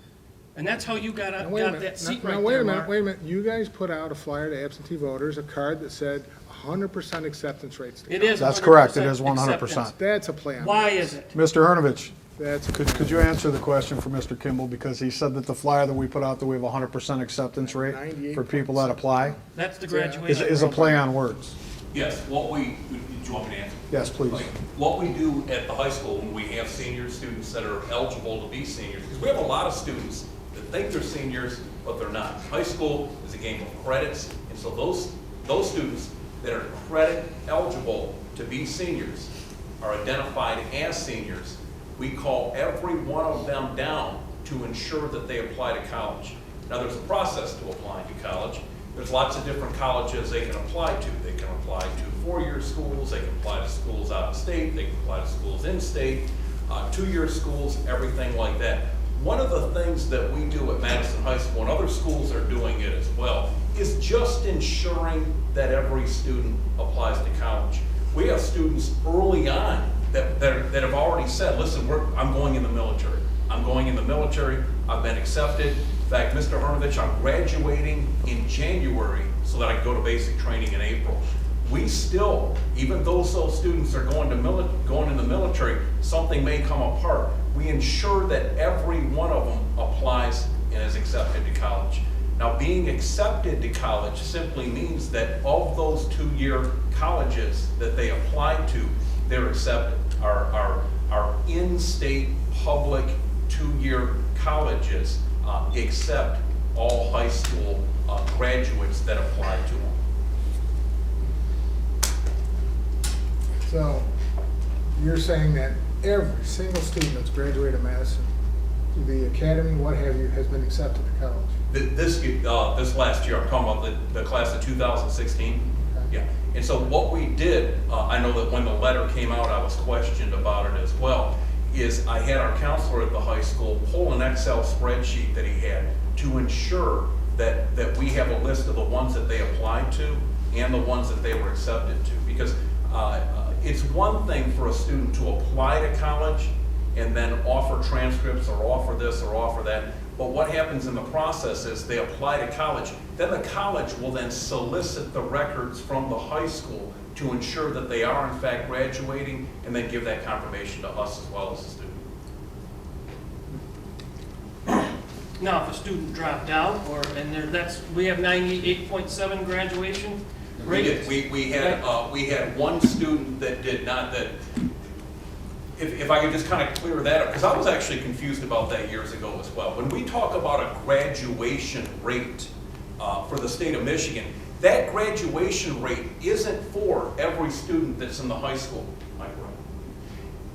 and that's how you got Now, wait a that minute. seat Now, right wait there, a minute, Mark. wait a minute. You guys put out a flyer to absentee voters, a card that said 100% acceptance rates. to It count. is That's correct. It 100% is 100%. acceptance. That's a play on Why words. is it? Mr. Hernovich, That's, could you answer the question for Mr. Kimball? Because he said that the flyer that we put out, that we have a 100% acceptance rate for people that apply, That's the Yeah. graduation. is a play on words. Yes, what we, do you want me to answer? Yes, please. Okay. What we do at the high school when we have senior students that are eligible to be seniors, because we have a lot of students that think they're seniors, but they're not. High school is a game of credits, and so those students that are credit eligible to be seniors are identified as seniors. We call every one of them down to ensure that they apply to college. Now, there's a process to applying to college. There's lots of different colleges they can apply to. They can apply to four-year schools, they can apply to schools out of state, they can apply to schools in state, two-year schools, everything like that. One of the things that we do at Madison High School, and other schools are doing it as well, is just ensuring that every student applies to college. We have students early on that have already said, listen, I'm going in the military. I'm going in the military, I've been accepted. In fact, Mr. Hernovich, I'm graduating in January so that I can go to basic training in April. We still, even though those students are going in the military, something may come apart. We ensure that every one of them applies and is accepted to college. Now, being accepted to college simply means that of those two-year colleges that they apply to, they're accepted. Our in-state public two-year colleges accept all high school graduates that apply to them. So you're saying that every single student that's graduated Madison, the academy, what have you, has been accepted to college? This last year, I'm talking about the class of 2016. Okay. Yeah, and so what we did, I know that when the letter came out, I was questioned about it as well, is I had our counselor at the high school pull an Excel spreadsheet that he had to ensure that we have a list of the ones that they applied to and the ones that they were accepted to. Because it's one thing for a student to apply to college and then offer transcripts or offer this or offer that. But what happens in the process is they apply to college. Then the college will then solicit the records from the high school to ensure that they are in fact graduating, and then give that confirmation to us as well as the student. Now, if a student dropped out, we have 98.7 graduation rate. We had one student that did not, if I could just kind of clear that up, because I was actually confused about that years ago as well. When we talk about a graduation rate for the state of Michigan, that graduation rate isn't for every student that's in the high school. Am I correct?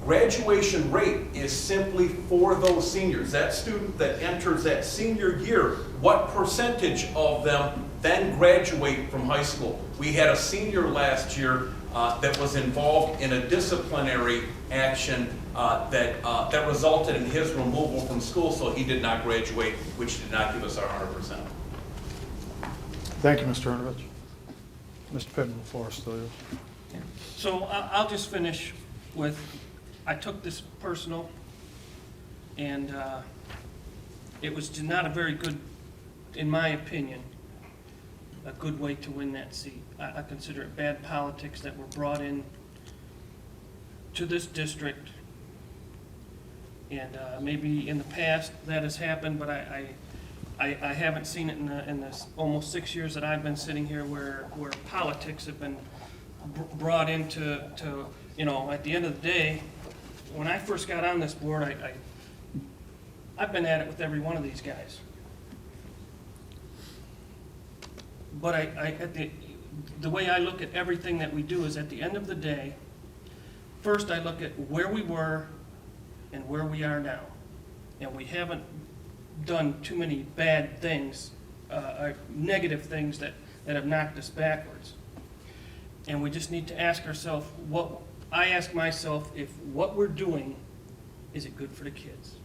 Graduation rate is simply for those seniors. That student that enters that senior year, what percentage of them then graduate from high school? We had a senior last year that was involved in a disciplinary action that resulted in his removal from school, so he did not graduate, which did not give us our 100%. Thank you, Mr. Hernovich. Mr. Pittman, the floor is still yours. So I'll just finish with, I took this personal, and it was not a very good, in my opinion, a good way to win that seat. I consider it bad politics that were brought in to this district. And maybe in the past that has happened, but I haven't seen it in this almost 6 years that I've been sitting here where politics have been brought into, at the end of the day, when I first got on this board, I've been at it with every one of these guys. But the way I look at everything that we do is, at the end of the day, first I look at where we were and where we are now. And we haven't done too many bad things, or negative things that have knocked us backwards. And we just need to ask ourselves, I ask myself, if what we're doing, is it good for the kids?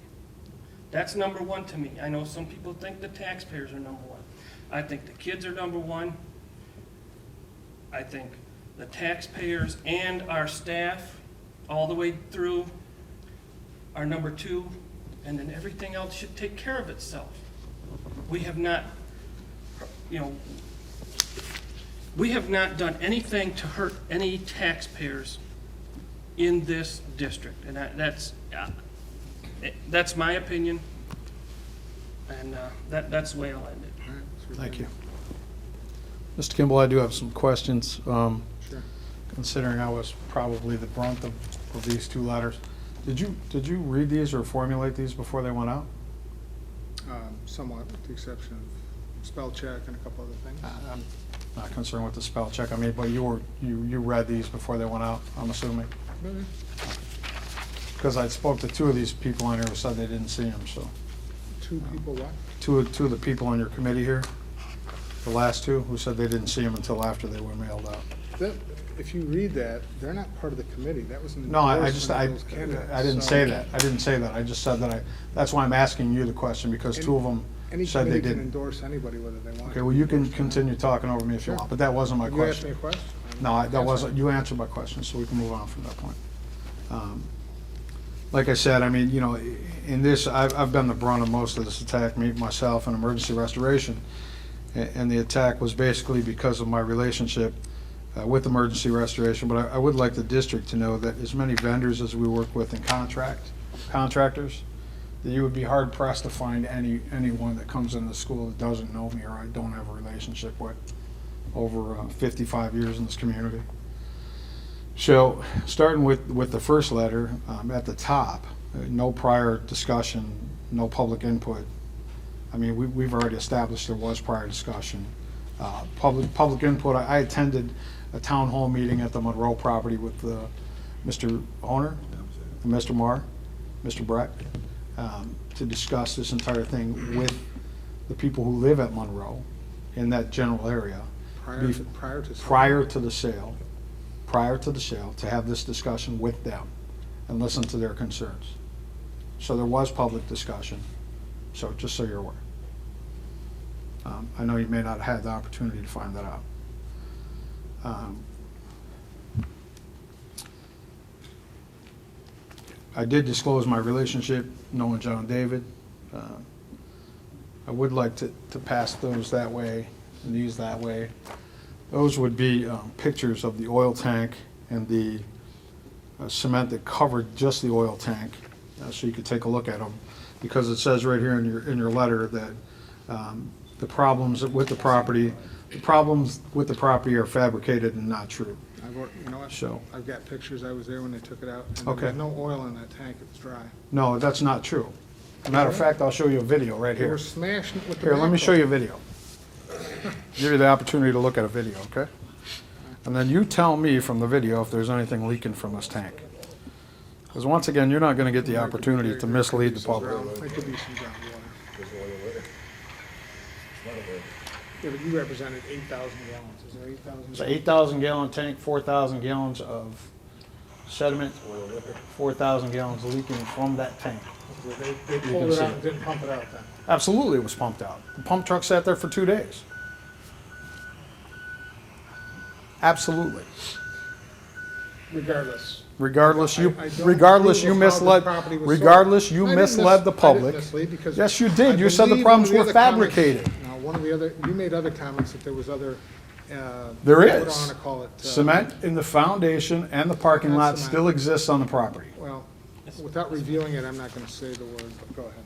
That's number one to me. I know some people think the taxpayers are number one. I think the kids are number one. I think the taxpayers and our staff, all the way through, are number two, and then everything else should take care of itself. We have not, we have not done anything to hurt any taxpayers in this district, and that's my opinion, and that's the way I'll end it. Thank you. Mr. Kimball, I do have some questions. Sure. Considering I was probably the brunt of these two letters. Did you read these or formulate these before they went out? Somewhat, with the exception of spell check and a couple other things. I'm not concerned with the spell check. I mean, but you read these before they went out, I'm assuming? Because I spoke to two of these people on here who said they didn't see them, so. Two people what? Two of the people on your committee here, the last two, who said they didn't see them until after they were mailed out. If you read that, they're not part of the committee. That was an No, I endorsement of those candidates. didn't So say that. I didn't say that. I just said that that's why I'm asking you the question, because two of them Any said they committee can didn't. endorse anybody whether they want. Okay, well, you can continue talking over me if you Sure. want, but that wasn't my You asked me question. a question. No, that wasn't, you answered my question, so we can move on from that point. Like I said, I mean, in this, I've been the brunt of most of this attack, me, myself, and emergency restoration. And the attack was basically because of my relationship with emergency restoration. But I would like the district to know that as many vendors as we work with and contractors, that you would be hard pressed to find anyone that comes into the school that doesn't know me or I don't have a relationship with over 55 years in this community. So, starting with the first letter, at the top, no prior discussion, no public input. I mean, we've already established there was prior discussion. Public input, I attended a town hall meeting at the Monroe property with Mr. Owner, and Mr. Marr, Mr. Brett, to discuss this entire thing with the people who live at Monroe in that general area. Prior to the sale, to have this discussion with them and listen to their concerns. So there was public discussion, so just so you're aware. I know you may not have had the opportunity to find that out. I did disclose my relationship, knowing John David. I would like to pass those that way and these that way. Those would be pictures of the oil tank and the cement that covered just the oil tank, so you could take a look at them. Because it says right here in your letter that the problems with the property are fabricated and not true. You know what? So- I've got pictures. I was there when they took it out. And Okay. there was no oil in that tank. It was dry. No, that's not true. Matter of fact, I'll show you a video right They here. were smashing it with the Here, let me backhoe. show you a video. Give you the opportunity to look at a video, okay? And then you tell me from the video if there's anything leaking from this tank. Because once again, you're not going to get the opportunity to mislead the public. There could be some groundwater. Yeah, but you represented 8,000 gallons. Is there 8,000? It's an 8,000 gallon tank, 4,000 gallons of sediment, 4,000 gallons leaking from that tank. They can pulled it see out it. and didn't pump it out then. Absolutely, it was pumped out. The pump truck sat there for 2 days. Absolutely. Regardless. Regardless, I don't you approve of how the property was sold. regardless, you I didn't misled the I public. didn't mislead because Yes, you I did. You said the believe problems one were of the other comments- fabricated. No, one of the other, you made other comments that there was other, There what do I is. want to call it? Cement in the foundation and the parking Not lot cement. still exists on the property. Well, without reviewing it, I'm not going to say the word, but go ahead.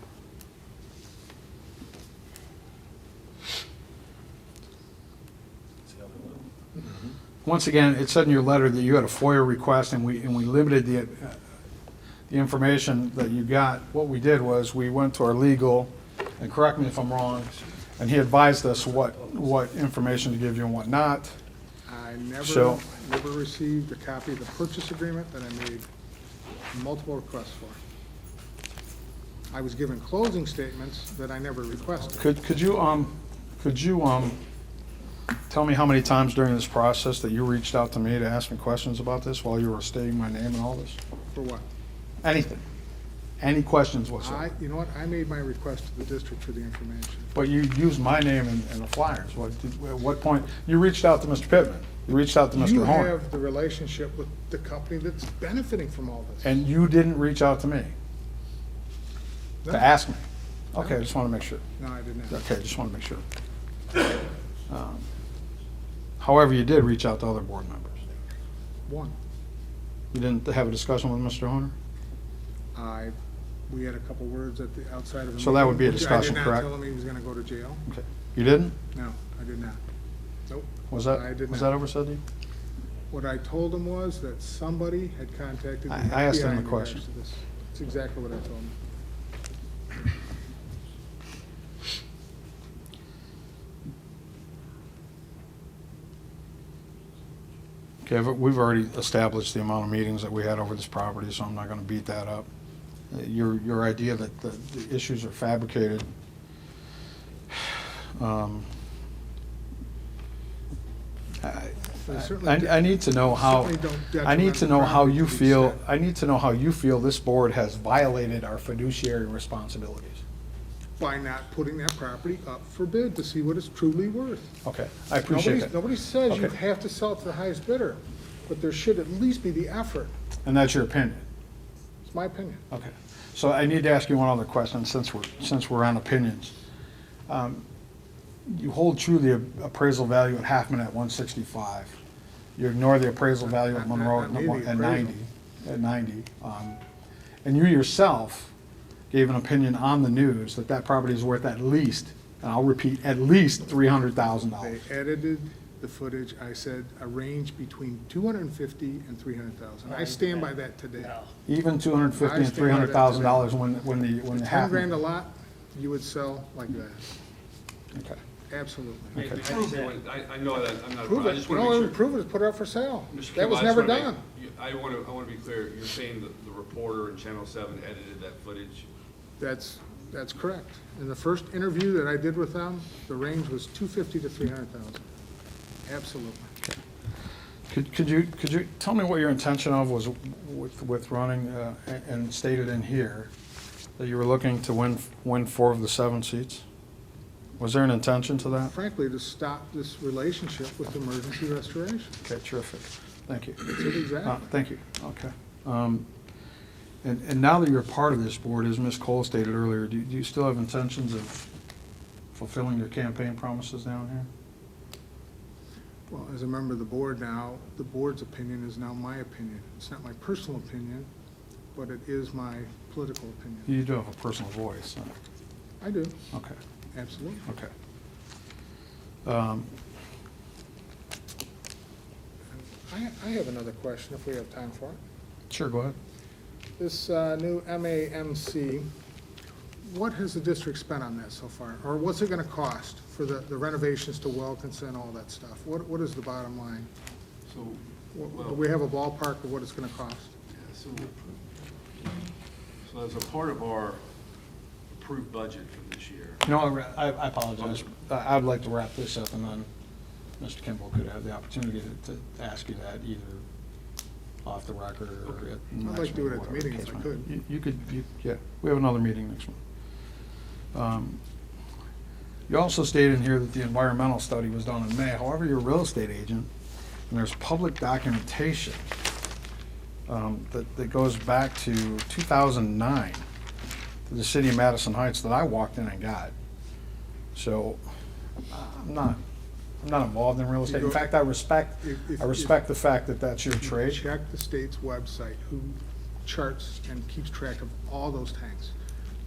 Once again, it said in your letter that you had a FOIA request, and we limited the information that you got. What we did was, we went to our legal, and correct me if I'm wrong, and he advised us what information to give you and what not. I So- never received a copy of the purchase agreement that I made multiple requests for. I was given closing statements that I never requested. Could you tell me how many times during this process that you reached out to me to ask me questions about this while you were stating my name and all this? For what? Anything. Any questions whatsoever? You know what, I made my request to the district for the information. But you used my name in the flyers. At what point, you reached out to Mr. Pittman, you reached out to You Mr. Horn, have the relationship with the company that's benefiting from all this. and you didn't reach out to me No. to ask me. Okay, I just want to make sure. No, I did not. Okay, just want to make sure. However, you did reach out to other board members. One, You didn't have a discussion with Mr. Horner? we had a couple words at the outside of a So that would be a meeting. discussion, I correct? did not tell him he was gonna go to jail. Okay. You didn't? No, I did not. Nope. Was I did that not. oversaid to you? What I told him was that somebody had contacted the FBI I asked him in the regards question. to this. That's exactly what I told him. Okay, but we've already established the amount of meetings that we had over this property, so I'm not gonna beat that up. Your idea that the issues are fabricated, They certainly I need to know how, certainly don't I need to detriment know the how property you to the feel, extent. I need to know how you feel this board has violated our fiduciary responsibilities. By not putting that property up for bid to see what it's truly worth. Okay, I appreciate that. Nobody says you Okay. have to sell it to the highest bidder, but there should at least be the effort. And that's your opinion? It's my opinion. Okay, so I need to ask you one other question, since we're on opinions. You hold true the appraisal value at Halfman at 165. You ignore the appraisal value at Monroe Not me, the at 90. appraisal. At 90. And you yourself gave an opinion on the news that that property is worth at least, and I'll repeat, at least $300,000. They edited the footage. I said a range between 250 and 300,000. I stand by that today. Even $250,000 and $300,000 when the 10 grand a Halfman. lot, you would sell like that. Okay. Absolutely. Maybe I know that, I'm not, Prove I it. just You want to know, make sure. prove it, put it up for sale. Mr. That Kimball, was I just never wanna done. I want to be clear, you're saying that the reporter in Channel 7 edited that footage? That's correct. In the first interview that I did with them, the range was 250 to 300,000. Absolutely. Could you tell me what your intention of was with running, and stated in here, that you were looking to win 4 of the 7 seats? Was there an intention to that? Frankly, to stop this relationship with emergency restoration. Okay, terrific. Thank you. That's it exactly. Thank you. Okay. And now that you're part of this board, as Ms. Cole stated earlier, do you still have intentions of fulfilling your campaign promises down here? Well, as a member of the board now, the board's opinion is now my opinion. It's not my personal opinion, but it is my political opinion. You do have a personal voice. I do, Okay, absolutely. okay. I have another question if we have time for it. Sure, go ahead. This new MAMC, what has the district spent on that so far? Or what's it gonna cost for the renovations to Wilkinson, all that stuff? What is the bottom line? So, Do we have a ballpark of what it's gonna cost? so as a part of our approved budget for this year, No, I apologize. I'd like to wrap this up, and then Mr. Kimball could have the opportunity to ask you that either off the record or at the I'd next like to do it meeting, at the whatever meeting if case I might could. be. You could, yeah, we have another meeting next month. You also stated in here that the environmental study was done in May. However, you're a real estate agent, and there's public documentation that goes back to 2009 to the city of Madison Heights that I walked in and got. So I'm not involved in real estate. In fact, I respect the fact that that's your trade. Check the state's website, who charts and keeps track of all those tanks.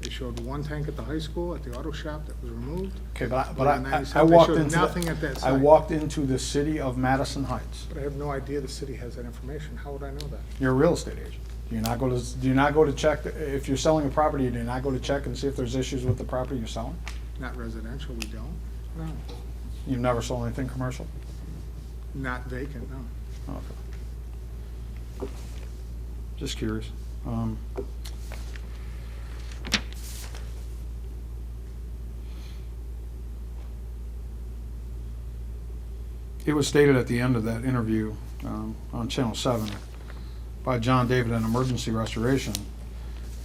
They showed one tank at the high school, at the auto shop that was removed. Okay, but But in I 97, they walked showed into, nothing at that I site. walked into the city of Madison Heights. But I have no idea the city has that information. How would I know that? You're a real estate agent. Do you not go to check, if you're selling a property, do you not go to check and see if there's issues with the property you're selling? Not residential, we don't. No. You've never sold anything commercial? Not vacant, no. Okay. Just curious. It was stated at the end of that interview on Channel 7 by John David in Emergency Restoration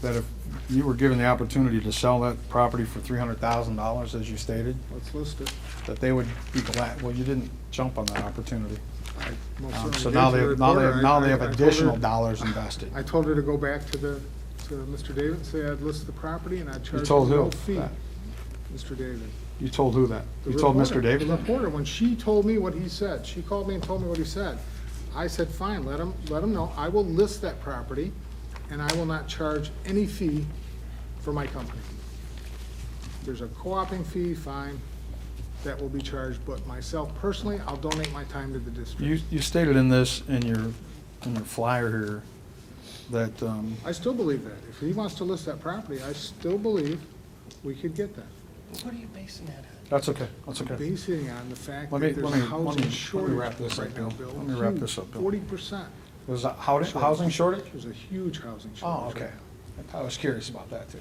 that if you were given the opportunity to sell that property for $300,000, as you stated, Let's list it. that they would be glad. Well, you didn't jump on that opportunity. I most certainly So did now to they the have, now they reporter. have, now they have I told additional her- dollars invested. I told her to go back to Mr. David and say I'd list the property and I'd charge told him no who fee. that? Mr. David. You told who that? The You told reporter, Mr. David The that? reporter, when she told me what he said, she called me and told me what he said. I said, fine, let him know. I will list that property and I will not charge any fee for my company. There's a co-oping fee, fine, that will be charged, but myself personally, I'll donate my time to the district. You stated in this, in your flyer here, that, I still believe that. If he wants to list that property, I still believe we could get that. What are you basing that on? that's okay, that's okay. Basing on the fact Let me- that there's let a me- let housing me shortage wrap this up, right now, Bill. Bill. Let me wrap this up, Bill. 40%. There's a housing shortage? There's a huge housing shortage. Oh, right okay. now. I was curious about that, too.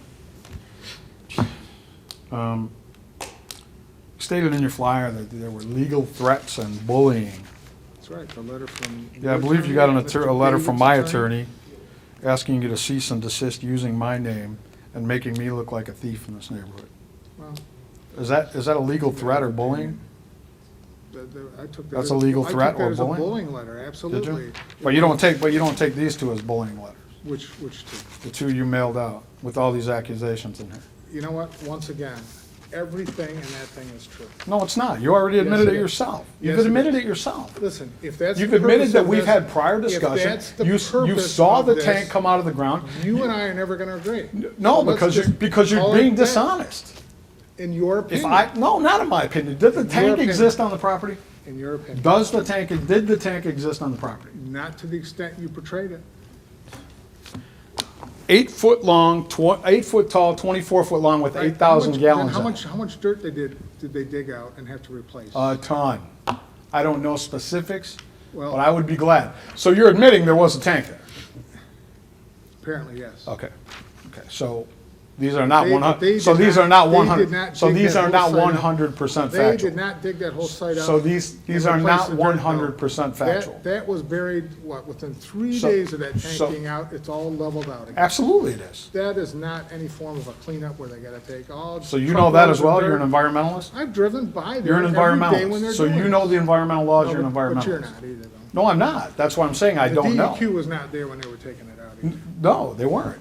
Stated in your flyer that there were legal threats and bullying. That's right, the letter from. Yeah, I your believe you got attorney, a letter Mr. from my David's attorney asking you to cease and desist using my name and making me look like a thief in this neighborhood. Well, Is that a legal threat or bullying? I took that. That's as- a legal threat I took that or as a bullying? bullying letter, Did absolutely. you? But you don't take these two as bullying letters, Which two? the two you mailed out with all these accusations in here. You know what, once again, everything in that thing is true. No, it's not. You already admitted Yes, it it is. yourself. You've Yes, it admitted is. it yourself. Listen, if that's. You've the admitted purpose that of we've this- had prior if discussion. that's the You purpose saw of the this, tank come out of the ground. You and I are never gonna agree. No, So let's because just you're call it being that. dishonest. In your If opinion. no, not in my opinion. Did the In your tank opinion. exist on the property? In your opinion. Did the tank exist on the property? Not to the extent you portrayed it. 8 foot long, 8 foot tall, 24 foot long with 8,000 gallons How in much, it. how much dirt did they dig out and have to replace? A ton. I don't know specifics, Well- but I would be glad. So you're admitting there was a tank there? Apparently, yes. Okay, okay, so these are not They- one they hundred, so did these not- are not they did 100, not so dig these that are whole not site out. 100% They factual. did not dig that whole site out. So these and are replace not the dirt, no. 100% factual. That was buried, within 3 So- days of that tank so- being out, it's all leveled out again. Absolutely it is. That is not any form of a cleanup where they gotta take all. So you know that as well, truckloads you're of an dirt. environmentalist? I've driven by there You're an every day when they're environmentalist, so doing you know it. the environmental laws, No, you're an but environmentalist. you're not either, though. No, I'm not, that's why I'm saying I don't know. The DEQ was not there when they were taking it out either, No, they weren't.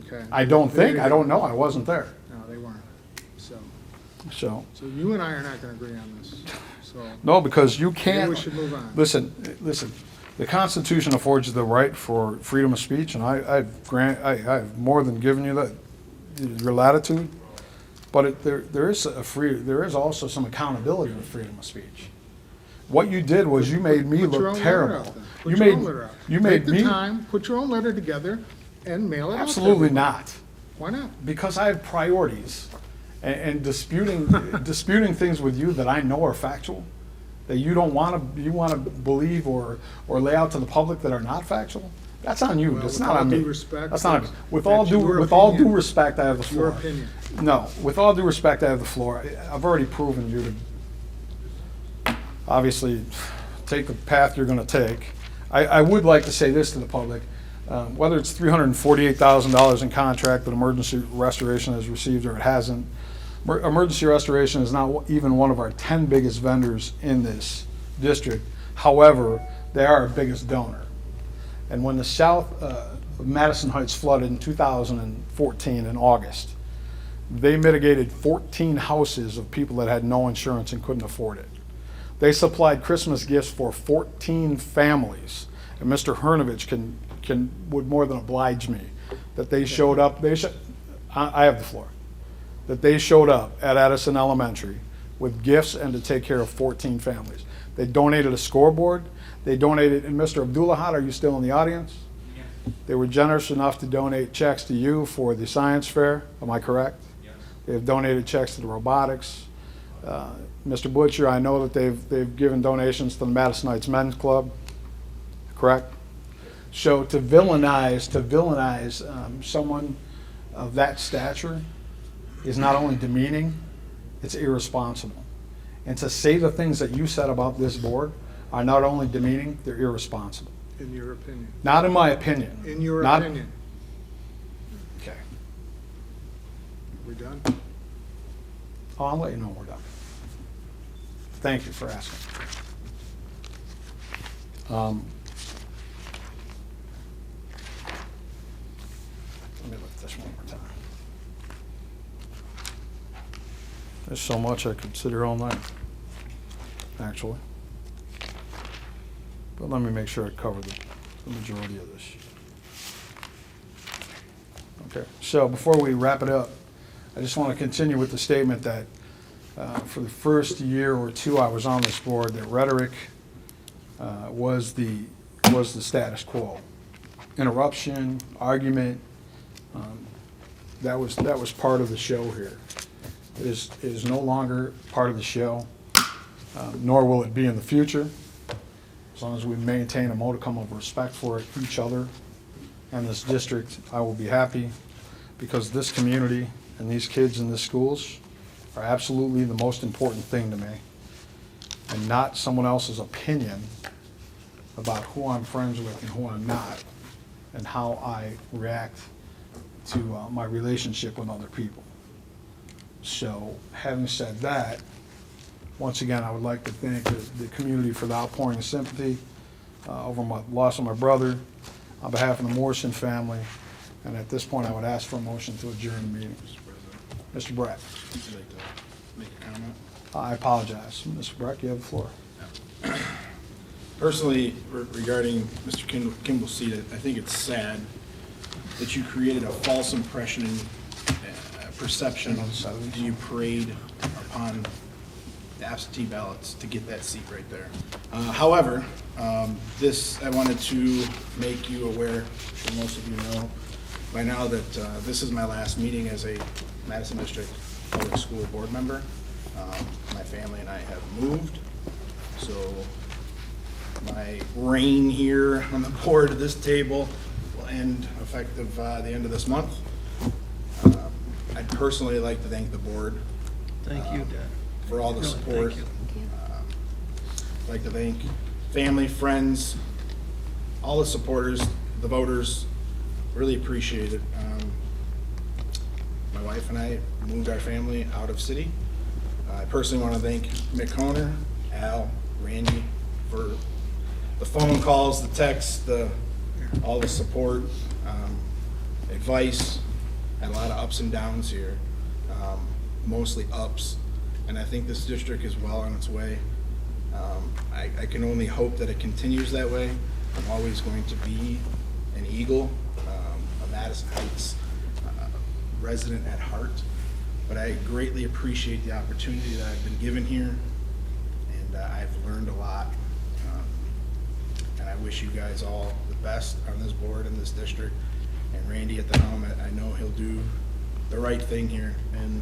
okay? I don't They think, I didn't- don't know, I wasn't there, No, they weren't, so. so. So you and I are not gonna agree on this, so No, because you maybe can't. we should move on. Listen, the Constitution affords you the right for freedom of speech, and I've more than given you that, your latitude. But there is also some accountability to freedom of speech. What you did was you made me Put your look own letter terrible. out then. Put You your made, own letter out. you made Take me, the time, put your own letter together and mail it out. to absolutely everybody. not. Why not? Because I have priorities, and disputing things with you that I know are factual, that you want to believe or lay out to the public that are not factual. That's on you. Well, That's with not all on due me. respect, That's not on me. that's- With all that's your due opinion. respect, I have the floor. Your opinion. No, with all due respect, I have the floor. I've already proven you to obviously take the path you're going to take. I would like to say this to the public. Whether it's $348,000 in contract that emergency restoration has received or it hasn't, emergency restoration is not even one of our 10 biggest vendors in this district. However, they are our biggest donor. And when the south of Madison Heights flooded in 2014 in August, they mitigated 14 houses of people that had no insurance and couldn't afford it. They supplied Christmas gifts for 14 families, and Mr. Hernovich would more than oblige me that they showed up. I have the floor. That they showed up at Addison Elementary with gifts and to take care of 14 families. They donated a scoreboard. They donated, and Mr. Abdullahat, are you still in the audience? Yeah. They were generous enough to donate checks to you for the science fair. Am I correct? Yes. They have donated checks to the robotics. Mr. Butcher, I know that they've given donations to the Madison Heights Men's Club. Correct? So to villainize someone of that stature is not only demeaning, it's irresponsible. And to say the things that you said about this board are not only demeaning, they're irresponsible. In your opinion. Not in my opinion. In your Not- opinion. Okay. We done? Oh, I'll let you know when we're done. Thank you for asking. Let me look at this one more time. There's so much I could sit here all night, actually. But let me make sure I cover the majority of this. Okay, so before we wrap it up, I just want to continue with the statement that for the first year or two I was on this board, that rhetoric was the status quo. Interruption, argument, that was part of the show here. It is no longer part of the show, nor will it be in the future. As long as we maintain a modicum of respect for each other and this district, I will be happy, because this community and these kids in the schools are absolutely the most important thing to me, and not someone else's opinion about who I'm friends with and who I'm not, and how I react to my relationship with other people. So, having said that, once again, I would like to thank the community for the outpouring of sympathy over my loss of my brother, on behalf of the Morrison family, and at this point, I would ask for a motion to adjourn the meeting. Mr. Breck. Would you like to make a comment? I apologize. Mr. Breck, you have the floor. Personally, regarding Mr. Kimball's seat, I think it's sad that you created a false impression and perception, and you preyed upon the absentee ballots to get that seat right there. However, this, I wanted to make you aware, I'm sure most of you know, by now that this is my last meeting as a Madison District Public School Board member. My family and I have moved, so my reign here on the board of this table will end effective the end of this month. I'd personally like to thank the board Thank you, Dad. for all the Really, support. thank you. I'd like to thank family, friends, all the supporters, the voters, really appreciate it. My wife and I moved our family out of city. I personally want to thank Mick Honer, Al, Randy for the phone calls, the texts, all the support, advice. Had a lot of ups and downs here, mostly ups, and I think this district is well on its way. I can only hope that it continues that way. I'm always going to be an Eagle, a Madison Heights resident at heart, but I greatly appreciate the opportunity that I've been given here, and I've learned a lot. And I wish you guys all the best on this board and this district. And Randy at the helm, I know he'll do the right thing here, and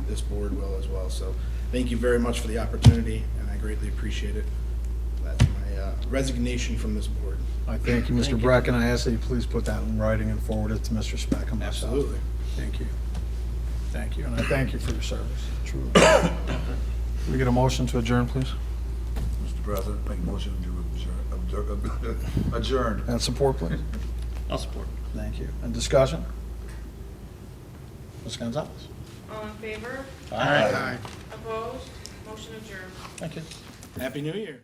this board will as well. So thank you very much for the opportunity, and I greatly appreciate it. That's my resignation from this board. I thank you, Mr. Breck, and I ask that you please put that in writing and forward it to Mr. Speck and myself. Absolutely. Thank you. Thank you, and I thank you for your service, truly. Can we get a motion to adjourn, please? Mr. President, make a motion to adjourn. And support, please. I'll support. Thank you. And discussion? Ms. Gonzalez? All in favor? Aye. Opposed? Motion adjourned. Thank you. Happy New Year.